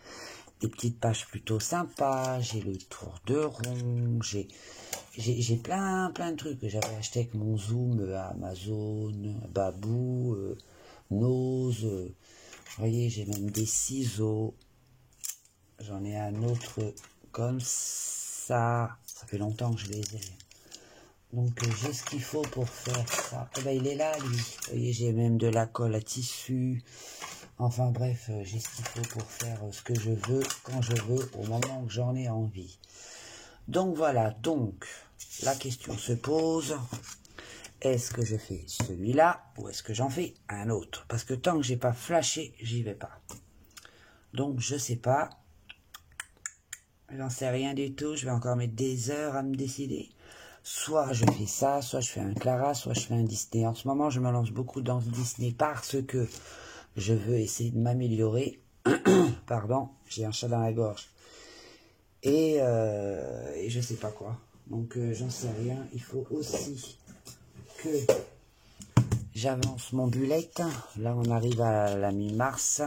des petites pages plutôt sympas, j'ai le tour de rond, j'ai plein de trucs que j'avais acheté avec mon Zoom à Amazon, Babou, Nose, vous voyez, j'ai même des ciseaux, j'en ai un autre comme ça fait longtemps que je les ai. Donc j'ai ce qu'il faut pour faire ça. Eh ben, il est là, lui. Vous voyez, j'ai même de la colle à tissu. Enfin bref, j'ai ce qu'il faut pour faire ce que je veux, quand je veux, au moment que j'en ai envie. Donc voilà, donc la question se pose. Est-ce que je fais celui-là ou est-ce que j'en fais un autre? Parce que tant que j'ai pas flashé, j'y vais pas. Donc je sais pas. J'en sais rien du tout, je vais encore mettre des heures à me décider. Soit je fais ça, soit je fais un Clara, soit je fais un Disney. En ce moment, je me lance beaucoup dans Disney parce que je veux essayer de m'améliorer. Pardon, j'ai un chat dans la gorge. Et je sais pas quoi. Donc j'en sais rien. Il faut aussi que j'avance mon bullet. Là, on arrive à la mi-mars.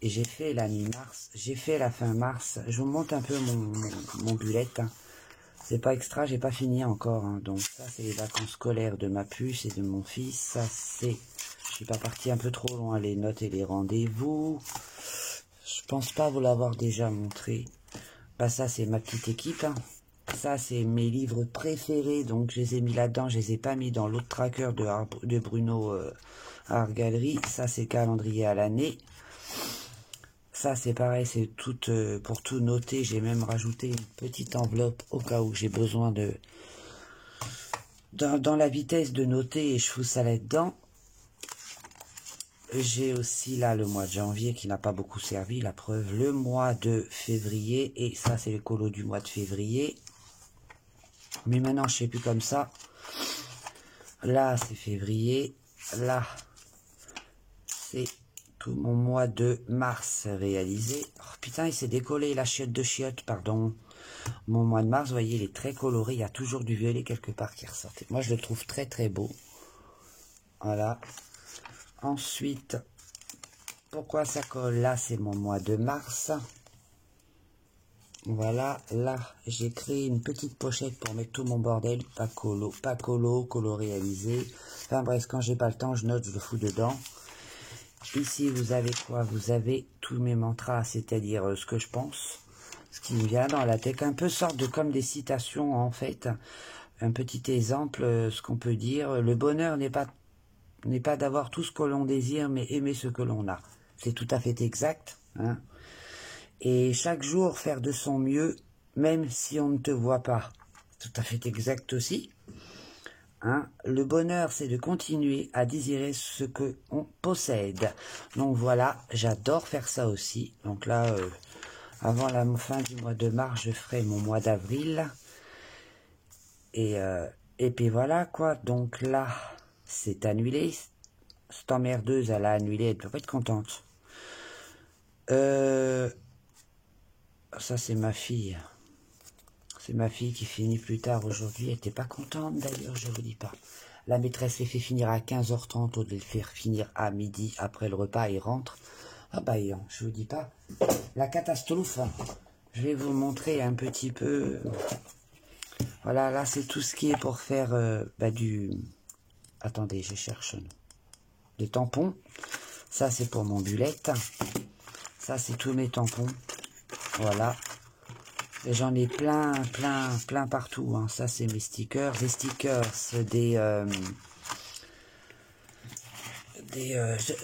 Et j'ai fait la mi-mars, j'ai fait la fin mars. Je vous montre un peu mon bullet. C'est pas extra, j'ai pas fini encore. Hein. Donc ça, c'est les vacances scolaires de ma puce et de mon fils. Ça, c'est... Je suis pas parti un peu trop loin, les notes et les rendez-vous. Je pense pas vous l'avoir déjà montré. Bah ça, c'est ma petite équipe. Hein. Ça, c'est mes livres préférés. Donc je les ai mis là-dedans. Je les ai pas mis dans l'autre tracker de Bruno Art Gallery. Ça, c'est calendrier à l'année. Ça, c'est pareil, c'est tout pour tout noter. J'ai même rajouté une petite enveloppe au cas où j'ai besoin de... Dans la vitesse de noter, et je fous ça là-dedans. J'ai aussi là le mois de janvier qui n'a pas beaucoup servi, la preuve. Le mois de février, et ça, c'est le colo du mois de février. Mais maintenant, je ne sais plus comme ça. Là, c'est février. Là, c'est... tout mon mois de mars réalisé. Oh, putain, il s'est décollé la chiotte de chiotte, pardon. Mon mois de mars, vous voyez, il est très coloré. Il y a toujours du violet quelque part qui ressort. Moi, je le trouve très très beau. Voilà. Ensuite, pourquoi ça colle? Là, c'est mon mois de mars. Voilà. Là, j'ai créé une petite pochette pour mettre tout mon bordel. Pas colo réalisé. Enfin bref, quand j'ai pas le temps, je note, je le fous dedans. Ici, vous avez quoi? Vous avez tous mes mantras, c'est-à-dire ce que je pense, ce qui me vient dans la tête, un peu sorte de comme des citations en fait. Un petit exemple, ce qu'on peut dire, le bonheur n'est pas d'avoir tout ce que l'on désire, mais aimer ce que l'on a. C'est tout à fait exact. Hein. Et chaque jour, faire de son mieux, même si on ne te voit pas. Tout à fait exact aussi. Hein, le bonheur, c'est de continuer à désirer ce que on possède. Donc voilà, j'adore faire ça aussi. Donc là, avant la fin du mois de mars, je ferai mon mois d'avril. Et puis voilà quoi. Donc là, c'est annulé. Cette emmerdeuse, elle a annulé, elle ne peut pas être contente. Ça, c'est ma fille. C'est ma fille qui finit plus tard aujourd'hui. Elle n'était pas contente d'ailleurs, je ne vous dis pas. La maîtresse les fait finir à 15h30 au lieu de les faire finir à midi après le repas et rentre. Ah bah je vous dis pas. La catastrophe. Je vais vous montrer un petit peu. Voilà, là c'est tout ce qui est pour faire du... Attendez, je cherche. Des tampons. Ça c'est pour mon bullet. Ça c'est tous mes tampons. Voilà. J'en ai plein partout. Hein. Ça, c'est mes stickers. Les stickers,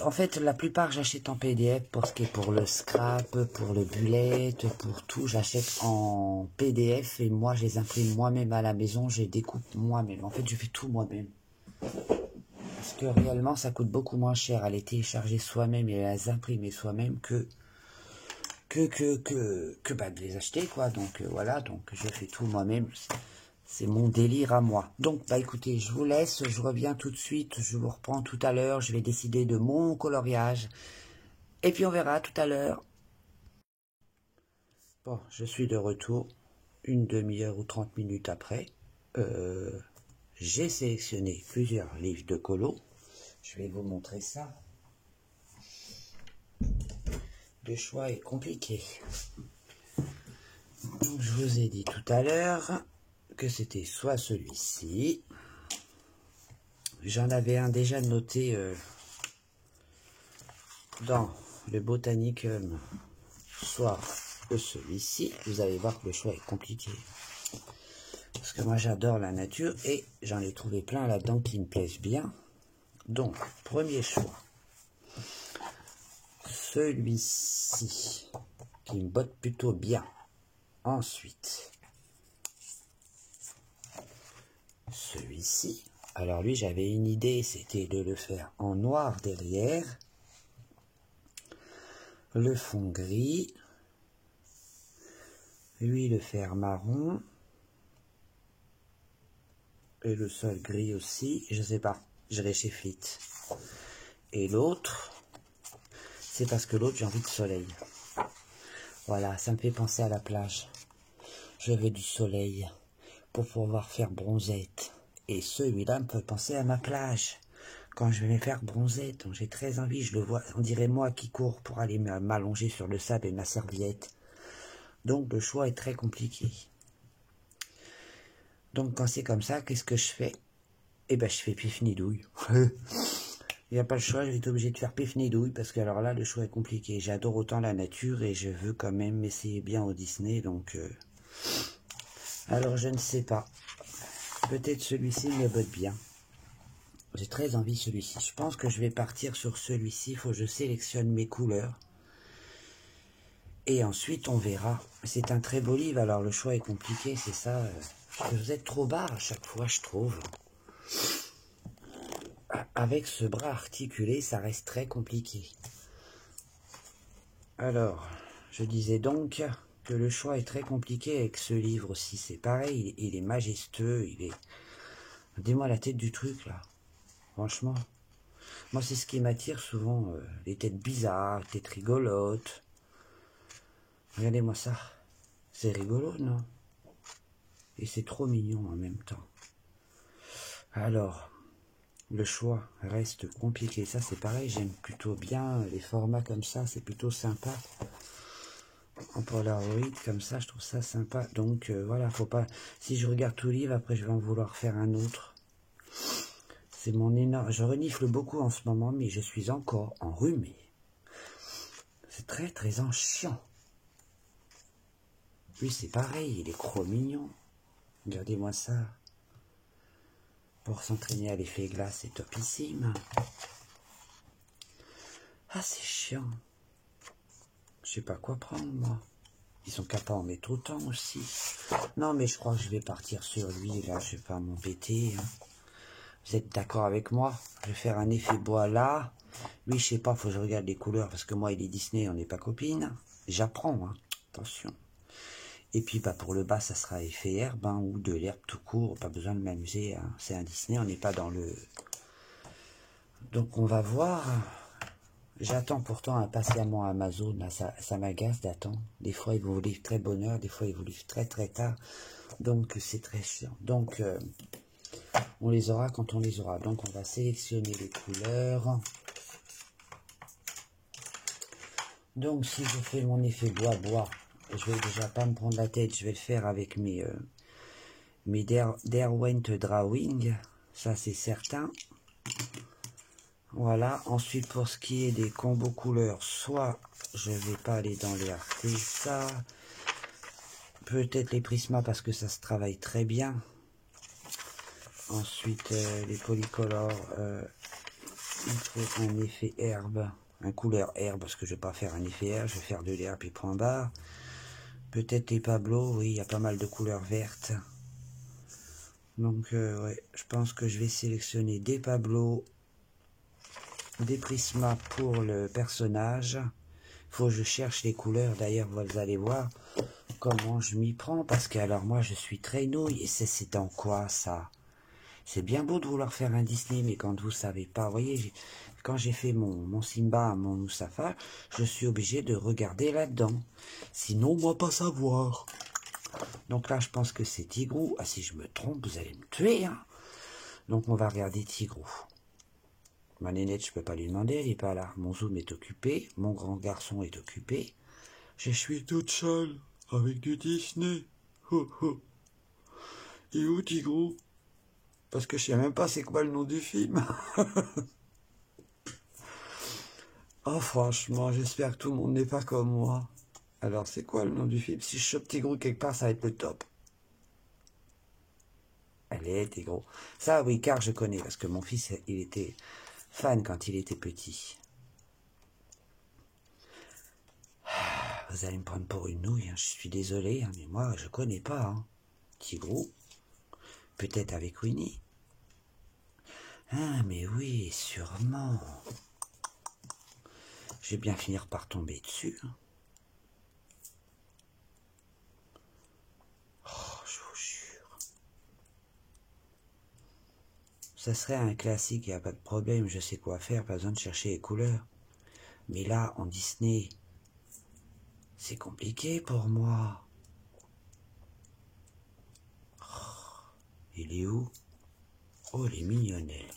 en fait, la plupart, j'achète en PDF pour ce qui est pour le scrap, pour le bullet, pour tout. J'achète en PDF et moi, je les imprime moi-même à la maison. Je les découpe moi-même. En fait, je fais tout moi-même. que réellement ça coûte beaucoup moins cher à les télécharger soi-même et à les imprimer soi-même que bah, de les acheter, quoi. Donc voilà, donc je fais tout moi-même. C'est mon délire à moi. Donc bah écoutez, je vous laisse, je reviens tout de suite, je vous reprends tout à l'heure, je vais décider de mon coloriage. Et puis on verra tout à l'heure. Bon, je suis de retour, une demi-heure ou 30 minutes après. J'ai sélectionné plusieurs livres de colo. Je vais vous montrer ça. Le choix est compliqué. Donc, je vous ai dit tout à l'heure que c'était soit celui-ci. J'en avais un déjà noté dans le Botanicum, soit celui-ci. Vous allez voir que le choix est compliqué. Parce que moi j'adore la nature et j'en ai trouvé plein là-dedans qui me plaisent bien. Donc, premier choix. Celui-ci, qui me botte plutôt bien. Ensuite, celui-ci. Alors lui, j'avais une idée, c'était de le faire en noir derrière. Le fond gris. Lui, le faire marron. Et le sol gris aussi. Je sais pas, je l'ai chez Fleet. Et l'autre, c'est parce que l'autre, j'ai envie de soleil. Voilà, ça me fait penser à la plage. Je veux du soleil pour pouvoir faire bronzette. Et celui-là me fait penser à ma plage, quand je vais me faire bronzette. Donc j'ai très envie, je le vois, on dirait moi qui cours pour aller m'allonger sur le sable et ma serviette. Donc le choix est très compliqué. Donc quand c'est comme ça, qu'est-ce que je fais? Eh ben je fais pif-nidouille. Il n'y a pas le choix, je vais être obligé de faire pif-nidouille, parce que alors là, le choix est compliqué. J'adore autant la nature et je veux quand même essayer bien au Disney, donc... Alors je ne sais pas. Peut-être celui-ci me botte bien. J'ai très envie de celui-ci. Je pense que je vais partir sur celui-ci. Il faut que je sélectionne mes couleurs. Et ensuite, on verra. C'est un très beau livre. Alors, le choix est compliqué. C'est ça. Vous êtes trop bas à chaque fois, je trouve. Avec ce bras articulé, ça reste très compliqué. Alors, je disais donc que le choix est très compliqué avec ce livre aussi. C'est pareil. Il est majestueux. Il est... Dis-moi la tête du truc, là. Franchement, moi c'est ce qui m'attire souvent, les têtes bizarres, les têtes rigolotes. Regardez-moi ça, c'est rigolo, non? Et c'est trop mignon en même temps. Alors, le choix reste compliqué. Ça c'est pareil, j'aime plutôt bien les formats comme ça, c'est plutôt sympa. En Polaroid, comme ça, je trouve ça sympa. Donc voilà, faut pas... Si je regarde tout le livre, après je vais en vouloir faire un autre. C'est mon énorme... Je renifle beaucoup en ce moment, mais je suis encore enrhumé. C'est très très chiant. Lui, c'est pareil, il est trop mignon. Regardez-moi ça. Pour s'entraîner à l'effet glace, c'est topissime. Ah, c'est chiant. Je sais pas quoi prendre, moi. Ils sont capables d'en mettre autant aussi. Non, mais je crois que je vais partir sur lui, là. Je vais pas m'embêter. Vous êtes d'accord avec moi? Je vais faire un effet bois là. Lui, je sais pas, faut que je regarde les couleurs, parce que moi, il est Disney, on n'est pas copines. J'apprends, hein. Attention. Et puis, bah, pour le bas, ça sera effet herbe, hein, ou de l'herbe tout court. Pas besoin de m'amuser, hein. C'est un Disney, on n'est pas dans le... Donc, on va voir. J'attends pourtant impatiemment Amazon. Là, ça m'agace d'attendre. Des fois, ils vous livrent très bonne heure. Des fois, ils vous livrent très très tard. Donc, c'est très chiant. Donc... on les aura quand on les aura. Donc, on va sélectionner les couleurs. Donc, si je fais mon effet bois, je vais déjà pas me prendre la tête. Je vais le faire avec mes Derwent Drawing. Ça, c'est certain. Voilà. Ensuite, pour ce qui est des combos couleurs, soit je vais pas aller dans les Arteza. Peut-être les Prisma parce que ça se travaille très bien. Ensuite, les polycolores, il faut un effet herbe, un couleur herbe, parce que je vais pas faire un effet herbe, je vais faire de l'herbe et point barre. Peut-être les Pablo, oui, il y a pas mal de couleurs vertes. Donc, ouais, je pense que je vais sélectionner des Pablo des prismas pour le personnage. Faut que je cherche les couleurs. D'ailleurs, vous allez voir comment je m'y prends. Parce que alors moi, je suis très nouille. Et c'est dans quoi ça? C'est bien beau de vouloir faire un Disney, mais quand vous savez pas, vous voyez, quand j'ai fait mon Simba, mon Mustapha, je suis obligé de regarder là-dedans. Sinon, moi, pas savoir. Donc là, je pense que c'est Tigrou. Ah, si je me trompe, vous allez me tuer, hein. Donc, on va regarder Tigrou. Ma nénette, je peux pas lui demander, elle est pas là. Mon zoom est occupé, mon grand garçon est occupé. Je suis toute seule, avec du Disney. Ho, ho. Et où, Tigrou? Parce que je sais même pas c'est quoi le nom du film. Oh, franchement, j'espère que tout le monde n'est pas comme moi. Alors, c'est quoi le nom du film? Si je chope Tigrou quelque part, ça va être le top. Allez, Tigrou. Ça, oui, car je connais, parce que mon fils, il était fan quand il était petit. Vous allez me prendre pour une nouille, hein. Je suis désolé, hein, mais moi, je connais pas. Hein. Tigrou, peut-être avec Winnie. Ah, mais oui, sûrement. Je vais bien finir par tomber dessus. Hein. Oh, je vous jure. Ça serait un classique, il n'y a pas de problème, je sais quoi faire, pas besoin de chercher les couleurs. Mais là, en Disney, c'est compliqué pour moi. Oh, il est où? Oh, elle est mignonne, elle.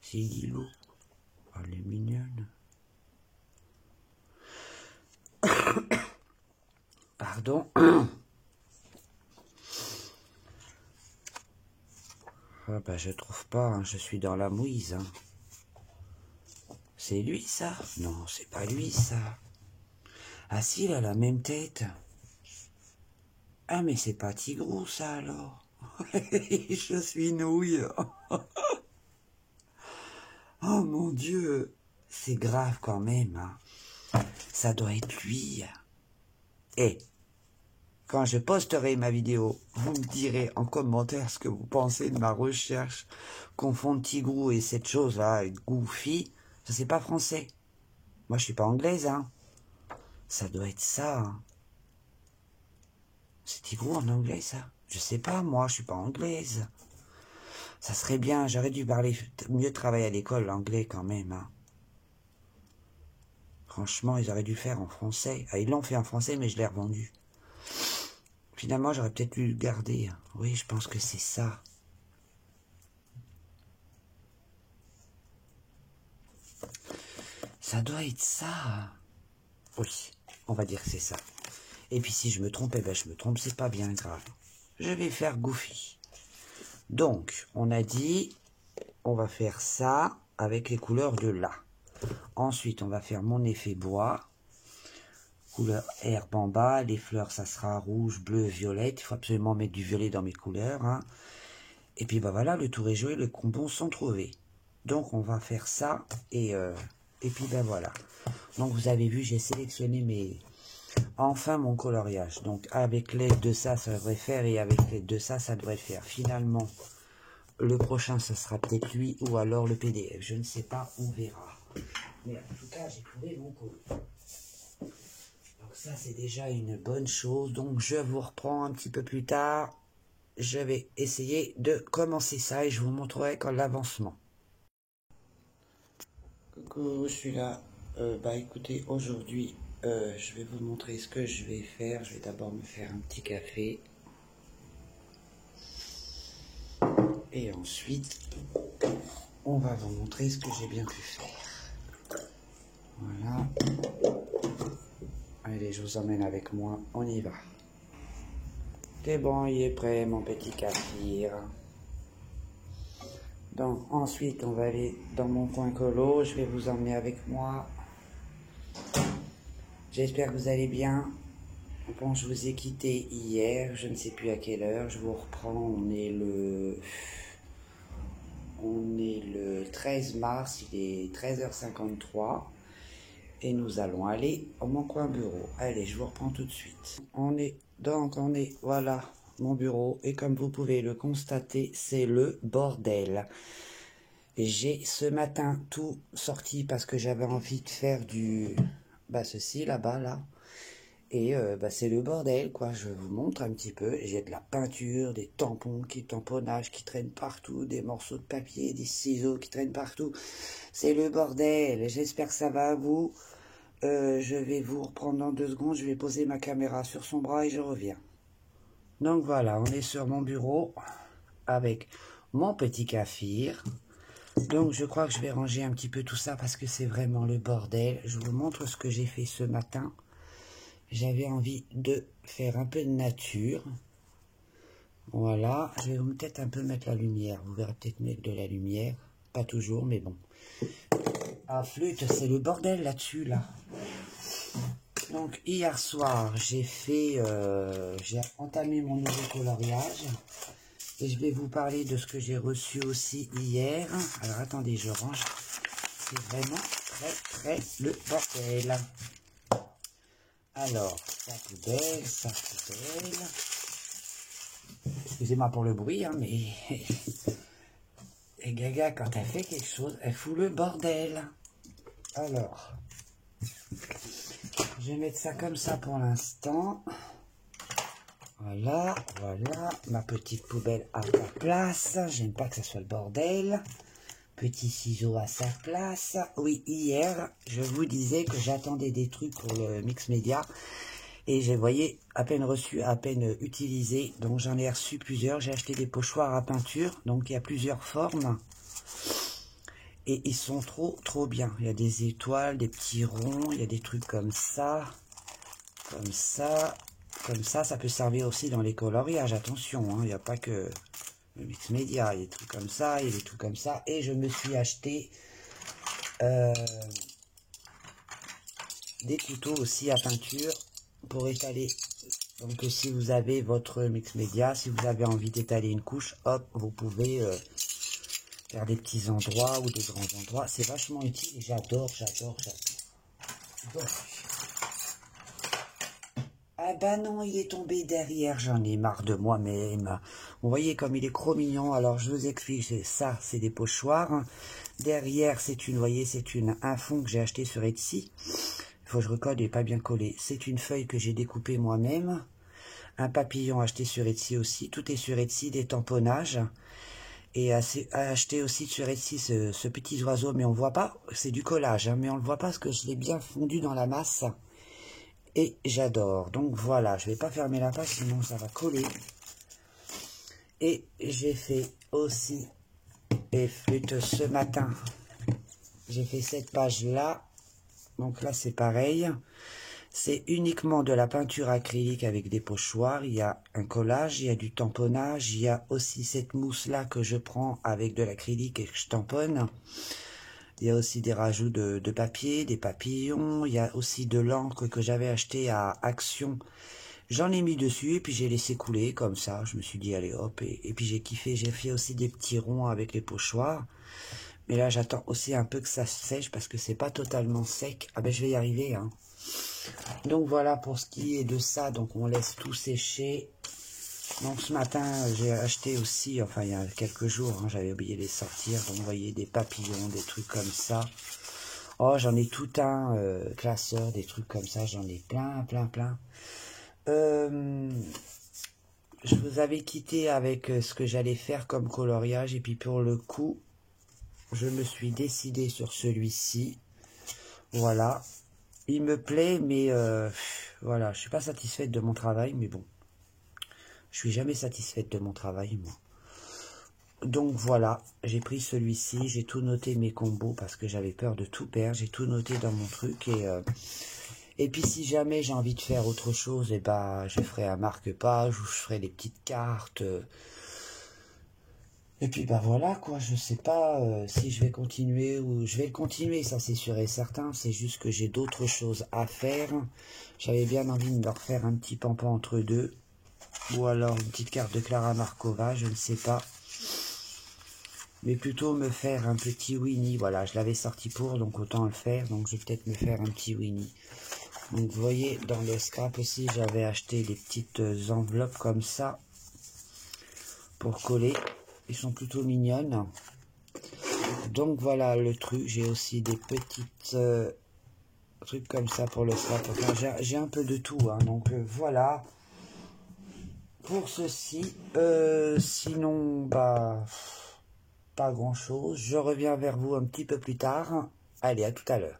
C'est Lilou. Oh, elle est mignonne. Pardon. Ah bah je trouve pas, hein, je suis dans la mouise. Hein. C'est lui ça? Non, c'est pas lui ça. Ah si, il a la même tête. Ah mais c'est pas Tigrou ça alors. Je suis nouille. Oh mon Dieu, c'est grave quand même. Hein. Ça doit être lui. Et quand je posterai ma vidéo, vous me direz en commentaire ce que vous pensez de ma recherche. Confondre Tigrou et cette chose-là, Goofy, ça c'est pas français. Moi je suis pas anglaise, hein. Ça doit être ça. Hein. C'est Tigrou en anglais, ça? Je sais pas, moi, je suis pas anglaise. Ça serait bien, j'aurais dû parler, mieux travailler à l'école, l'anglais quand même. Hein. Franchement, ils auraient dû le faire en français. Ah, ils l'ont fait en français, mais je l'ai revendu. Finalement, j'aurais peut-être dû le garder. Oui, je pense que c'est ça. Ça doit être ça. Oui, on va dire que c'est ça. Et puis si je me trompe, eh ben je me trompe, c'est pas bien grave. Je vais faire Goofy. Donc, on a dit, on va faire ça avec les couleurs de là. Ensuite, on va faire mon effet bois. Couleur herbe en bas. Les fleurs, ça sera rouge, bleu, violette. Il faut absolument mettre du violet dans mes couleurs. Hein. Et puis, bah voilà, le tour est joué, les combos sont trouvés. Donc, on va faire ça. Et puis, ben voilà. Donc, vous avez vu, j'ai sélectionné enfin mon coloriage. Donc, avec l'aide de ça, ça devrait faire. Et avec l'aide de ça, ça devrait faire. Finalement, le prochain, ça sera peut-être lui ou alors le PDF. Je ne sais pas, on verra. Mais en tout cas, j'ai trouvé mon code. Donc ça, c'est déjà une bonne chose. Donc je vous reprends un petit peu plus tard. Je vais essayer de commencer ça et je vous montrerai quand l'avancement. Coucou, je suis là. Bah écoutez, aujourd'hui, je vais vous montrer ce que je vais faire. Je vais d'abord me faire un petit café. Et ensuite, on va vous montrer ce que j'ai bien pu faire. Voilà. Allez, je vous emmène avec moi, on y va. C'est bon, il est prêt, mon petit café. Donc, ensuite, on va aller dans mon coin colo. Je vais vous emmener avec moi. J'espère que vous allez bien. Bon, je vous ai quitté hier, je ne sais plus à quelle heure. Je vous reprends, on est le 13 mars, il est 13h53. Et nous allons aller au mon coin bureau. Allez, je vous reprends tout de suite. Voilà, mon bureau. Et comme vous pouvez le constater, c'est le bordel. J'ai ce matin tout sorti parce que j'avais envie de faire du... Bah ceci là-bas, là. Et bah, c'est le bordel, quoi. Je vous montre un petit peu. J'ai de la peinture, des tampons, tamponnage qui traînent partout, des morceaux de papier, des ciseaux qui traînent partout. C'est le bordel. J'espère que ça va à vous. Je vais vous reprendre dans 2 secondes. Je vais poser ma caméra sur son bras et je reviens. Donc voilà, on est sur mon bureau avec mon petit Kafir. Donc je crois que je vais ranger un petit peu tout ça parce que c'est vraiment le bordel. Je vous montre ce que j'ai fait ce matin. J'avais envie de faire un peu de nature. Voilà, je vais peut-être un peu mettre la lumière. Vous verrez peut-être mettre de la lumière. Pas toujours, mais bon. Ah, flûte, c'est le bordel là-dessus, là. Donc, hier soir, j'ai entamé mon nouveau coloriage. Et je vais vous parler de ce que j'ai reçu aussi hier. Alors, attendez, je range. C'est vraiment très le bordel. Alors, sa poubelle. Excusez-moi pour le bruit, hein, mais... Et Gaga, quand elle fait quelque chose, elle fout le bordel. Alors, je vais mettre ça comme ça pour l'instant. Voilà, ma petite poubelle à sa place. J'aime pas que ça soit le bordel. Petit ciseau à sa place. Oui, hier, je vous disais que j'attendais des trucs pour le Mix Média. Et je voyais à peine reçu, à peine utilisé. Donc j'en ai reçu plusieurs. J'ai acheté des pochoirs à peinture. Donc il y a plusieurs formes. Et ils sont trop bien. Il y a des étoiles, des petits ronds. Il y a des trucs comme ça. Comme ça. Comme ça. Ça peut servir aussi dans les coloriages. Attention, hein, il n'y a pas que le Mix Média. Il y a des trucs comme ça. Il y a des trucs comme ça. Et je me suis acheté des couteaux aussi à peinture. Pour étaler, donc si vous avez votre Mix Média, si vous avez envie d'étaler une couche, hop, vous pouvez faire des petits endroits ou des grands endroits. C'est vachement utile et j'adore. Ah bah non, il est tombé derrière, j'en ai marre de moi-même. Vous voyez comme il est trop mignon, alors je vous explique, ça c'est des pochoirs. Derrière c'est une, vous voyez, c'est un fond que j'ai acheté sur Etsy. Il faut que je recolle, il n'est pas bien collé. C'est une feuille que j'ai découpée moi-même. Un papillon acheté sur Etsy aussi. Tout est sur Etsy, des tamponnages. Et acheté aussi sur Etsy ce petit oiseau, mais on ne voit pas. C'est du collage, hein, mais on ne le voit pas parce que je l'ai bien fondu dans la masse. Et j'adore. Donc voilà, je ne vais pas fermer la page, sinon ça va coller. Et j'ai fait aussi les flûtes ce matin. J'ai fait cette page-là. Donc là, c'est pareil. C'est uniquement de la peinture acrylique avec des pochoirs. Il y a un collage, il y a du tamponnage. Il y a aussi cette mousse-là que je prends avec de l'acrylique et que je tamponne. Il y a aussi des rajouts de papier, des papillons. Il y a aussi de l'encre que j'avais acheté à Action. J'en ai mis dessus et puis j'ai laissé couler comme ça. Je me suis dit, allez hop. Et puis j'ai kiffé. J'ai fait aussi des petits ronds avec les pochoirs. Mais là, j'attends aussi un peu que ça sèche parce que c'est pas totalement sec. Ah ben, je vais y arriver, hein. Donc, voilà pour ce qui est de ça. Donc, on laisse tout sécher. Donc, ce matin, j'ai acheté aussi, enfin, il y a quelques jours, hein, j'avais oublié de les sortir. Donc, vous voyez, des papillons, des trucs comme ça. Oh, j'en ai tout un classeur, des trucs comme ça. J'en ai plein. Je vous avais quitté avec ce que j'allais faire comme coloriage. Et puis, pour le coup... je me suis décidé sur celui-ci. Voilà. Il me plaît, mais voilà. Je suis pas satisfaite de mon travail, mais bon. Je suis jamais satisfaite de mon travail, moi. Donc voilà. J'ai pris celui-ci. J'ai tout noté mes combos parce que j'avais peur de tout perdre. J'ai tout noté dans mon truc. Et puis si jamais j'ai envie de faire autre chose, et ben, je ferai un marque-page ou je ferai des petites cartes. Et puis bah voilà quoi, je sais pas si je vais continuer ou je vais le continuer, ça c'est sûr et certain, c'est juste que j'ai d'autres choses à faire. J'avais bien envie de me refaire un petit pampan entre deux, ou alors une petite carte de Clara Markova, je ne sais pas. Mais plutôt me faire un petit Winnie, voilà, je l'avais sorti pour, donc autant le faire, donc je vais peut-être me faire un petit Winnie. Donc vous voyez, dans le scrap aussi, j'avais acheté des petites enveloppes comme ça, pour coller. Ils sont plutôt mignonnes. Donc voilà le truc. J'ai aussi des petites trucs comme ça pour le swap. Enfin, j'ai un peu de tout, hein. Donc voilà pour ceci. Sinon, bah, pas grand chose. Je reviens vers vous un petit peu plus tard. Allez, à tout à l'heure.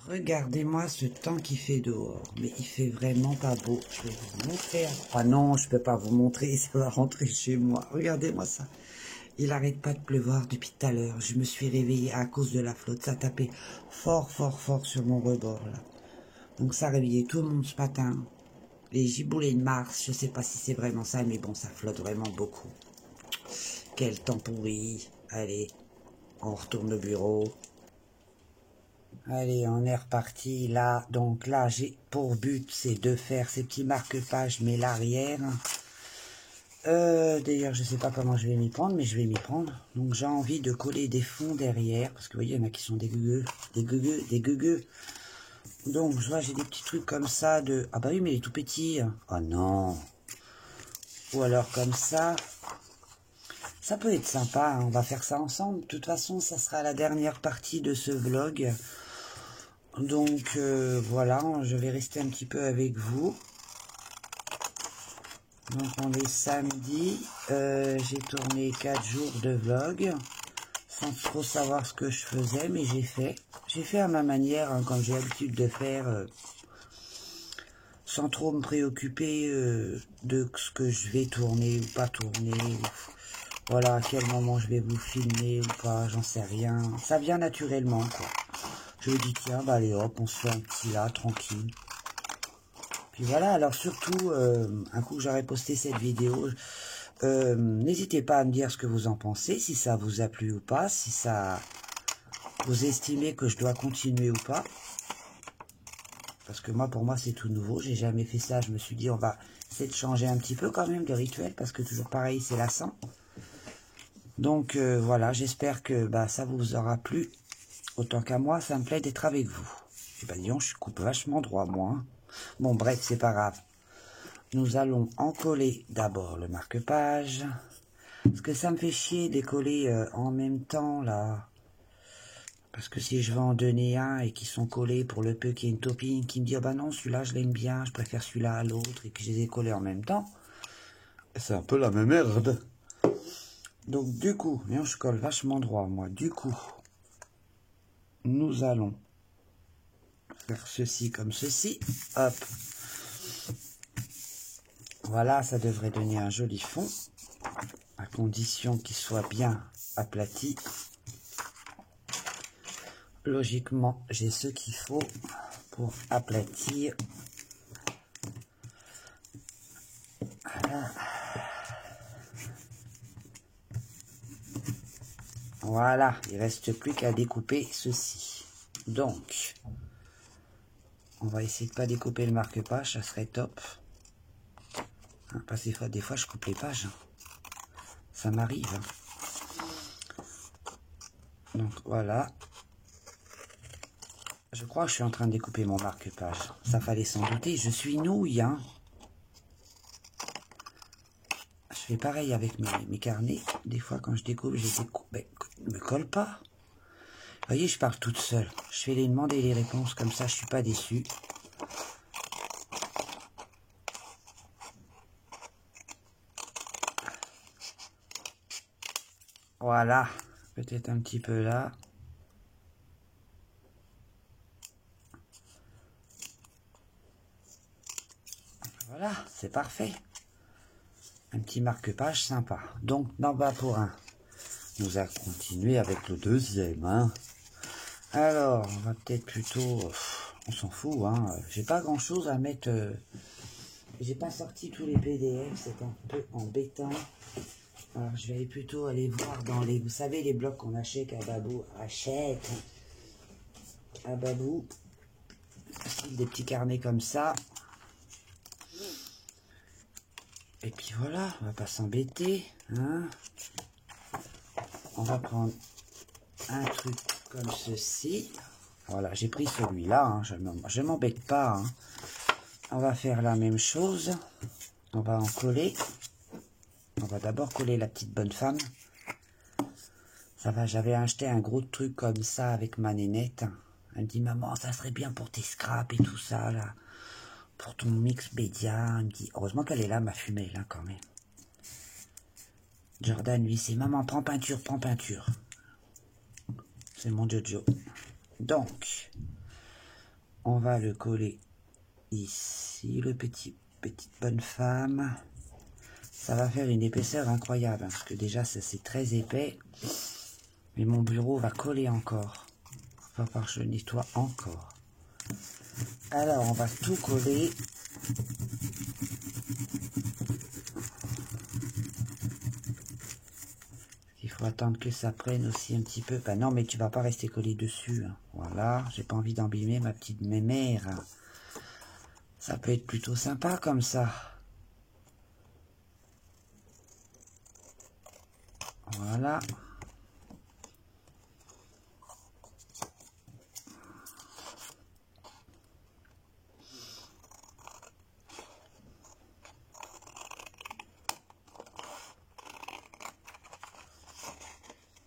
Regardez-moi ce temps qu'il fait dehors, mais il fait vraiment pas beau. Je vais vous montrer. Ah non, je peux pas vous montrer, ça va rentrer chez moi. Regardez-moi ça. Il arrête pas de pleuvoir depuis tout à l'heure. Je me suis réveillée à cause de la flotte. Ça tapait fort, fort, fort sur mon rebord là. Donc ça a réveillé tout le monde ce matin. Les giboulées de Mars, je sais pas si c'est vraiment ça, mais bon, ça flotte vraiment beaucoup. Quel temps pourri. Allez, on retourne au bureau. Allez, on est reparti là. Donc là, j'ai pour but, c'est de faire ces petits marque-pages, mais l'arrière. D'ailleurs, je sais pas comment je vais m'y prendre, mais je vais m'y prendre. Donc j'ai envie de coller des fonds derrière, parce que vous voyez, il y en a qui sont des gueugueux, des gueugueux, des gueugueux. Donc je vois, j'ai des petits trucs comme ça de... Ah bah oui, mais il est tout petit. Oh non. Ou alors comme ça. Ça peut être sympa, hein. On va faire ça ensemble. De toute façon, ça sera la dernière partie de ce vlog. Donc voilà, je vais rester un petit peu avec vous. Donc on est samedi, j'ai tourné 4 jours de vlog, sans trop savoir ce que je faisais, mais j'ai fait à ma manière, hein, comme j'ai l'habitude de faire, sans trop me préoccuper de ce que je vais tourner ou pas tourner, voilà, à quel moment je vais vous filmer ou pas, j'en sais rien, ça vient naturellement, quoi. Je me dis, tiens, bah allez hop, on se fait un petit là, tranquille. Puis voilà, alors surtout, un coup que j'aurai posté cette vidéo, n'hésitez pas à me dire ce que vous en pensez, si ça vous a plu ou pas, si ça vous estimez que je dois continuer ou pas. Parce que moi, pour moi, c'est tout nouveau, j'ai jamais fait ça, je me suis dit, on va essayer de changer un petit peu quand même de rituel, parce que toujours pareil, c'est lassant. Donc voilà, j'espère que bah, ça vous aura plu. Autant qu'à moi, ça me plaît d'être avec vous. Et ben disons, je coupe vachement droit, moi. Hein. Bon, bref, c'est pas grave. Nous allons encoller d'abord le marque-page. Parce que ça me fait chier de coller en même temps, là. Parce que si je vais en donner un et qu'ils sont collés pour le peu qu'il y ait une copine qui me dit, ah bah non, celui-là, je l'aime bien, je préfère celui-là à l'autre, et que je les ai collés en même temps, c'est un peu la même merde. Donc, du coup, je colle vachement droit, moi. Du coup, nous allons faire ceci comme ceci. Hop. Voilà, ça devrait donner un joli fond, à condition qu'il soit bien aplati. Logiquement, j'ai ce qu'il faut pour aplatir. Voilà. Voilà, il reste plus qu'à découper ceci. Donc, on va essayer de pas découper le marque-page, ça serait top. Hein, parce que des fois, je coupe les pages. Hein. Ça m'arrive. Hein. Donc, voilà. Je crois que je suis en train de découper mon marque-page. Ça fallait s'en douter. Je suis nouille. Hein. Je fais pareil avec mes carnets. Des fois, quand je découpe, je les découpe. Ben, ne me colle pas. Vous voyez, je parle toute seule. Je fais les demandes et les réponses. Comme ça, je suis pas déçu. Voilà. Peut-être un petit peu là. Voilà, c'est parfait. Un petit marque-page sympa. Donc, d'en bas pour un. Nous allons continuer avec le deuxième. Hein. Alors, on va peut-être plutôt... on s'en fout. Hein. J'ai pas grand-chose à mettre... j'ai pas sorti tous les PDF. C'est un peu embêtant. Alors, je vais aller plutôt aller voir dans les... Vous savez, les blocs qu'on achète à Babou. Achète à Babou. Des petits carnets comme ça. Et puis voilà, on va pas s'embêter. Hein. On va prendre un truc comme ceci. Voilà, j'ai pris celui-là. Hein, je m'embête pas. Hein. On va faire la même chose. On va en coller. On va d'abord coller la petite bonne femme. Ça va, j'avais acheté un gros truc comme ça avec ma nénette. Elle me dit, maman, ça serait bien pour tes scraps et tout ça, là. Pour ton mix média. Elle me dit, heureusement qu'elle est là, ma fumée, là, quand même. Jordan, lui, c'est, maman, prends peinture, prends peinture. C'est mon Jojo. Donc, on va le coller ici, le petite bonne femme. Ça va faire une épaisseur incroyable, hein, parce que déjà, ça c'est très épais. Mais mon bureau va coller encore. Va falloir que je le nettoie encore. Alors, on va tout coller. Il faut attendre que ça prenne aussi un petit peu. Ben non, mais tu vas pas rester collé dessus. Hein. Voilà, j'ai pas envie d'embîmer ma petite mémère. Ça peut être plutôt sympa comme ça. Voilà.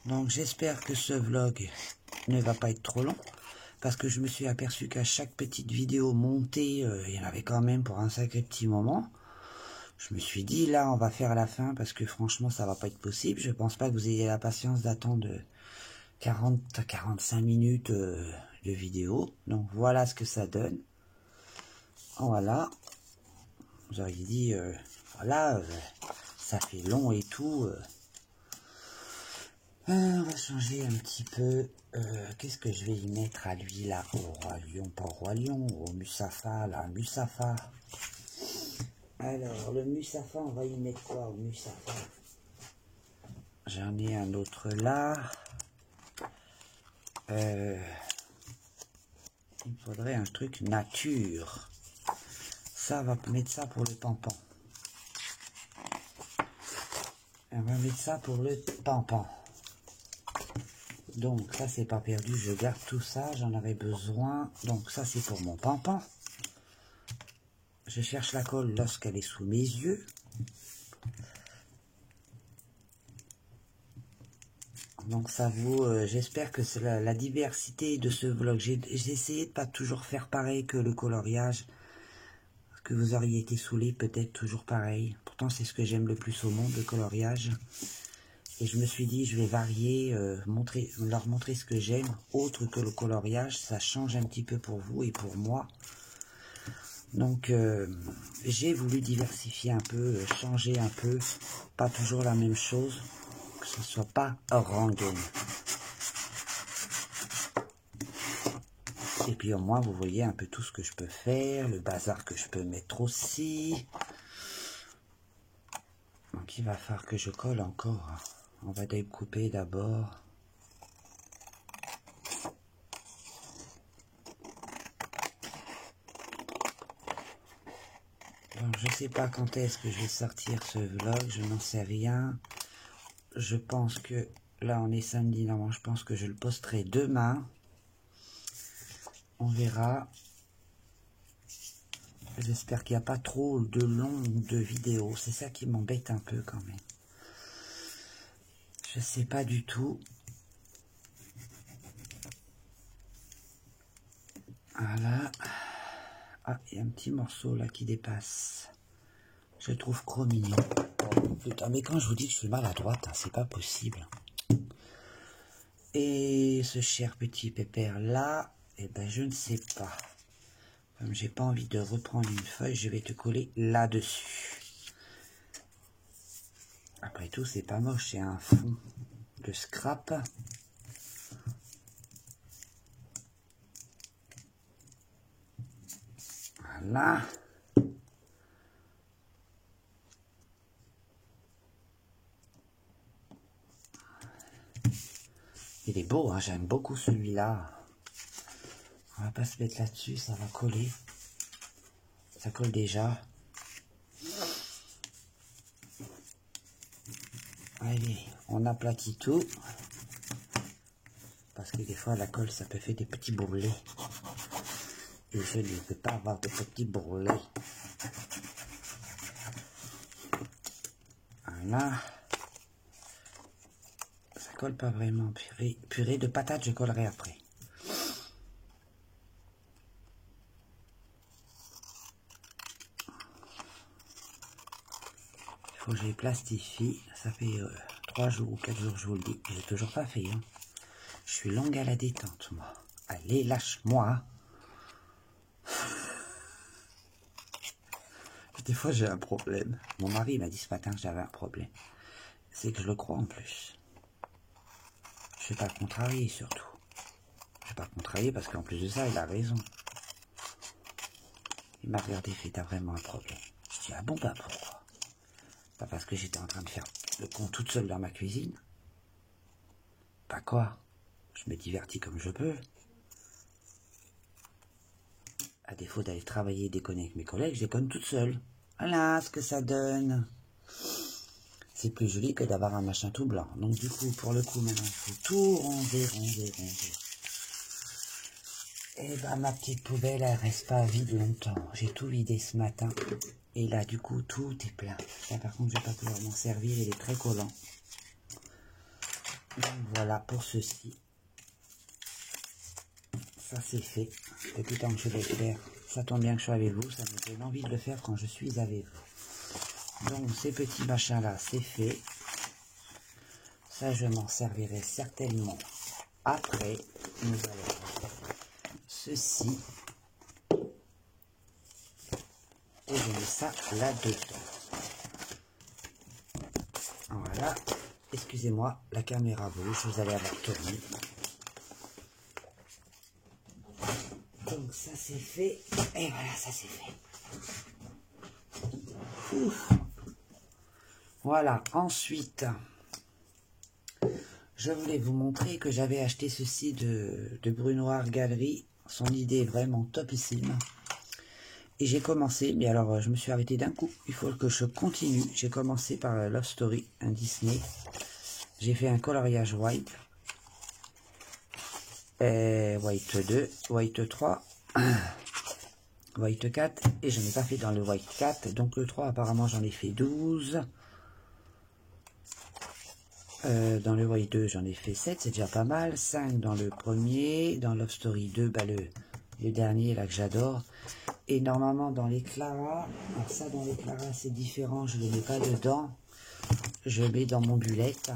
Donc j'espère que ce vlog ne va pas être trop long. Parce que je me suis aperçu qu'à chaque petite vidéo montée, il y en avait quand même pour un sacré petit moment. Je me suis dit, là, on va faire la fin parce que franchement, ça va pas être possible. Je pense pas que vous ayez la patience d'attendre 40 à 45 minutes de vidéo. Donc, voilà ce que ça donne. Voilà. Vous auriez dit, voilà, ça fait long et tout. On va changer un petit peu. Qu'est-ce que je vais y mettre à lui, là? Au roi lion, pas au roi lion, au Musafa, là, Musafa. Alors, le Musafa, on va y mettre quoi au Musafa? J'en ai un autre là. Il faudrait un truc nature. Ça, on va mettre ça pour le pampan. On va mettre ça pour le pampan. Donc, ça, c'est pas perdu. Je garde tout ça. J'en avais besoin. Donc, ça, c'est pour mon pampan. Je cherche la colle lorsqu'elle est sous mes yeux. Donc ça vaut, j'espère que c'est la diversité de ce vlog. J'ai essayé de pas toujours faire pareil que le coloriage. Parce que vous auriez été saoulés, peut-être toujours pareil. Pourtant c'est ce que j'aime le plus au monde, le coloriage. Et je me suis dit, je vais varier, leur montrer ce que j'aime, autre que le coloriage. Ça change un petit peu pour vous et pour moi. Donc j'ai voulu diversifier un peu, changer un peu. Pas toujours la même chose. Que ce soit pas random. Et puis au moins vous voyez un peu tout ce que je peux faire, le bazar que je peux mettre aussi. Donc il va falloir que je colle encore. On va découper d'abord. Donc je sais pas quand est-ce que je vais sortir ce vlog, je n'en sais rien. Je pense que là on est samedi, normalement je pense que je le posterai demain. On verra. J'espère qu'il n'y a pas trop de longues vidéos. C'est ça qui m'embête un peu quand même. Je sais pas du tout. Voilà. Ah, il y a un petit morceau là qui dépasse. Je le trouve trop mignon. Oh, putain, mais quand je vous dis que je suis maladroite, hein, c'est pas possible. Et ce cher petit pépère là, eh ben je ne sais pas. Comme j'ai pas envie de reprendre une feuille, je vais te coller là-dessus. Après tout, c'est pas moche, c'est un fond de scrap. Voilà. Il est beau, hein, j'aime beaucoup celui-là. On va pas se mettre là-dessus, ça va coller. Ça colle déjà. Allez, on aplatit tout. Parce que des fois, la colle, ça peut faire des petits bourrelets. Et je ne veux pas avoir de petits bourrelets. Voilà. Ça colle pas vraiment. Purée de patates, je collerai après. Il faut que je les plastifie. Ça fait 3 jours ou 4 jours, je vous le dis. J'ai toujours pas fait. Hein. Je suis longue à la détente, moi. Allez, lâche-moi. Des fois, j'ai un problème. Mon mari m'a dit ce matin que j'avais un problème. C'est que je le crois en plus. Je ne vais pas le contrarier, surtout. Je ne vais pas le contrarier parce qu'en plus de ça, il a raison. Il m'a regardé, il fait, t'as vraiment un problème. Je dis, ah bon, bah pourquoi? Pas parce que j'étais en train de faire le con toute seule dans ma cuisine. Pas quoi? Je me divertis comme je peux. À défaut d'aller travailler et déconner avec mes collègues, je déconne toute seule. Voilà ce que ça donne. C'est plus joli que d'avoir un machin tout blanc. Donc du coup, pour le coup, maintenant, il faut tout ranger. Et bah ma petite poubelle, elle reste pas vide longtemps. J'ai tout vidé ce matin. Et là, du coup, tout est plein. Là, par contre, je vais pas pouvoir m'en servir. Il est très collant. Donc voilà pour ceci. Ça c'est fait. Depuis tant que je vais faire, ça tombe bien que je suis avec vous. Ça me donne envie de le faire quand je suis avec vous. Donc ces petits machins là, c'est fait. Ça, je m'en servirai certainement après. Nous allons faire ceci. Et je mets ça là-dedans. Voilà. Excusez-moi, la caméra bouge, vous allez avoir tourné. Donc ça c'est fait. Et voilà, ça c'est fait. Ouf. Voilà, ensuite, je voulais vous montrer que j'avais acheté ceci de Brunoir Galerie. Son idée est vraiment topissime. Et j'ai commencé, mais alors je me suis arrêté d'un coup. Il faut que je continue. J'ai commencé par Love Story, un Disney. J'ai fait un coloriage white. White 2, white 3, white 4. Et je n'ai pas fait dans le white 4. Donc le 3, apparemment, j'en ai fait 12. Dans le white 2, j'en ai fait 7. C'est déjà pas mal. 5 dans le premier. Dans Love Story 2, bah, le dernier, là, que j'adore. Et normalement, dans les Clara, alors ça, dans les Clara, c'est différent. Je ne le mets pas dedans. Je le mets dans mon bullette.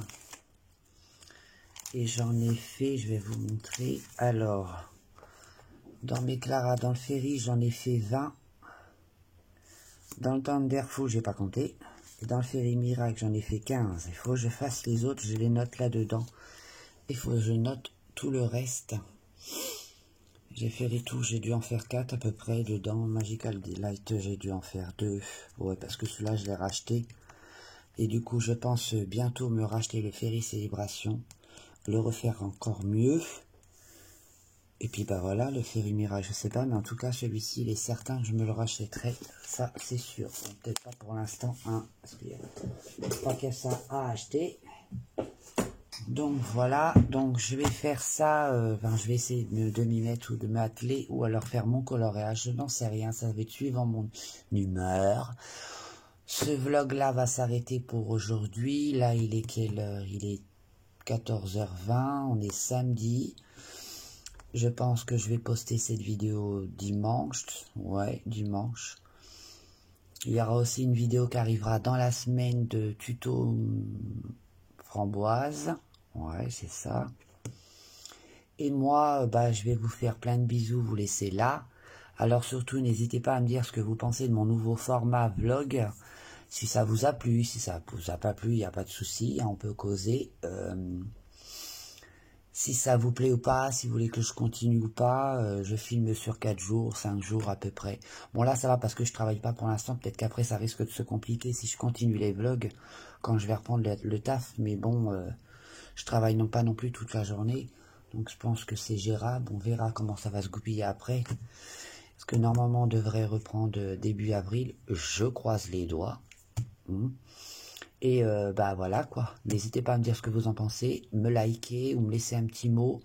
Et j'en ai fait, je vais vous montrer. Alors, dans mes Clara, dans le Ferry, j'en ai fait 20. Dans le Thunderful, j'ai pas compté. Et dans le Ferry Miracle, j'en ai fait 15. Il faut que je fasse les autres, je les note là-dedans. Il faut que je note tout le reste. J'ai fait les touches, j'ai dû en faire 4 à peu près dedans. Magical Delight, j'ai dû en faire 2. Ouais, parce que celui-là, je l'ai racheté. Et du coup, je pense bientôt me racheter le Ferry Célébration. Le refaire encore mieux. Et puis bah voilà, le Ferry Mirage, je sais pas, mais en tout cas celui-ci il est certain que je me le rachèterai, ça c'est sûr. Peut-être pas pour l'instant, hein, parce qu'il y a pas que ça à acheter. Donc voilà, donc je vais faire ça, je vais essayer de m'y mettre ou de m'atteler, ou alors faire mon coloriage, je n'en sais rien, ça va être suivant mon humeur. Ce vlog là va s'arrêter pour aujourd'hui. Là il est quelle heure? Il est 14h20, on est samedi. Je pense que je vais poster cette vidéo dimanche. Ouais, dimanche. Il y aura aussi une vidéo qui arrivera dans la semaine de tuto framboise. Ouais, c'est ça. Et moi, bah, je vais vous faire plein de bisous, vous laisser là. Alors surtout, n'hésitez pas à me dire ce que vous pensez de mon nouveau format vlog. Si ça vous a plu, si ça vous a pas plu, il n'y a pas de souci, on peut causer. Si ça vous plaît ou pas, si vous voulez que je continue ou pas, je filme sur 4 jours, 5 jours à peu près. Bon là ça va parce que je travaille pas pour l'instant, peut-être qu'après ça risque de se compliquer si je continue les vlogs quand je vais reprendre le taf. Mais bon, je travaille pas non plus toute la journée, donc je pense que c'est gérable. On verra comment ça va se goupiller après. Parce que normalement on devrait reprendre début avril, je croise les doigts. Et bah voilà quoi, n'hésitez pas à me dire ce que vous en pensez, me liker ou me laisser un petit mot.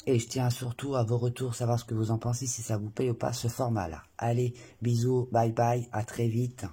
Et je tiens surtout à vos retours, savoir ce que vous en pensez, si ça vous plaît ou pas ce format là. Allez, bisous, bye bye, à très vite.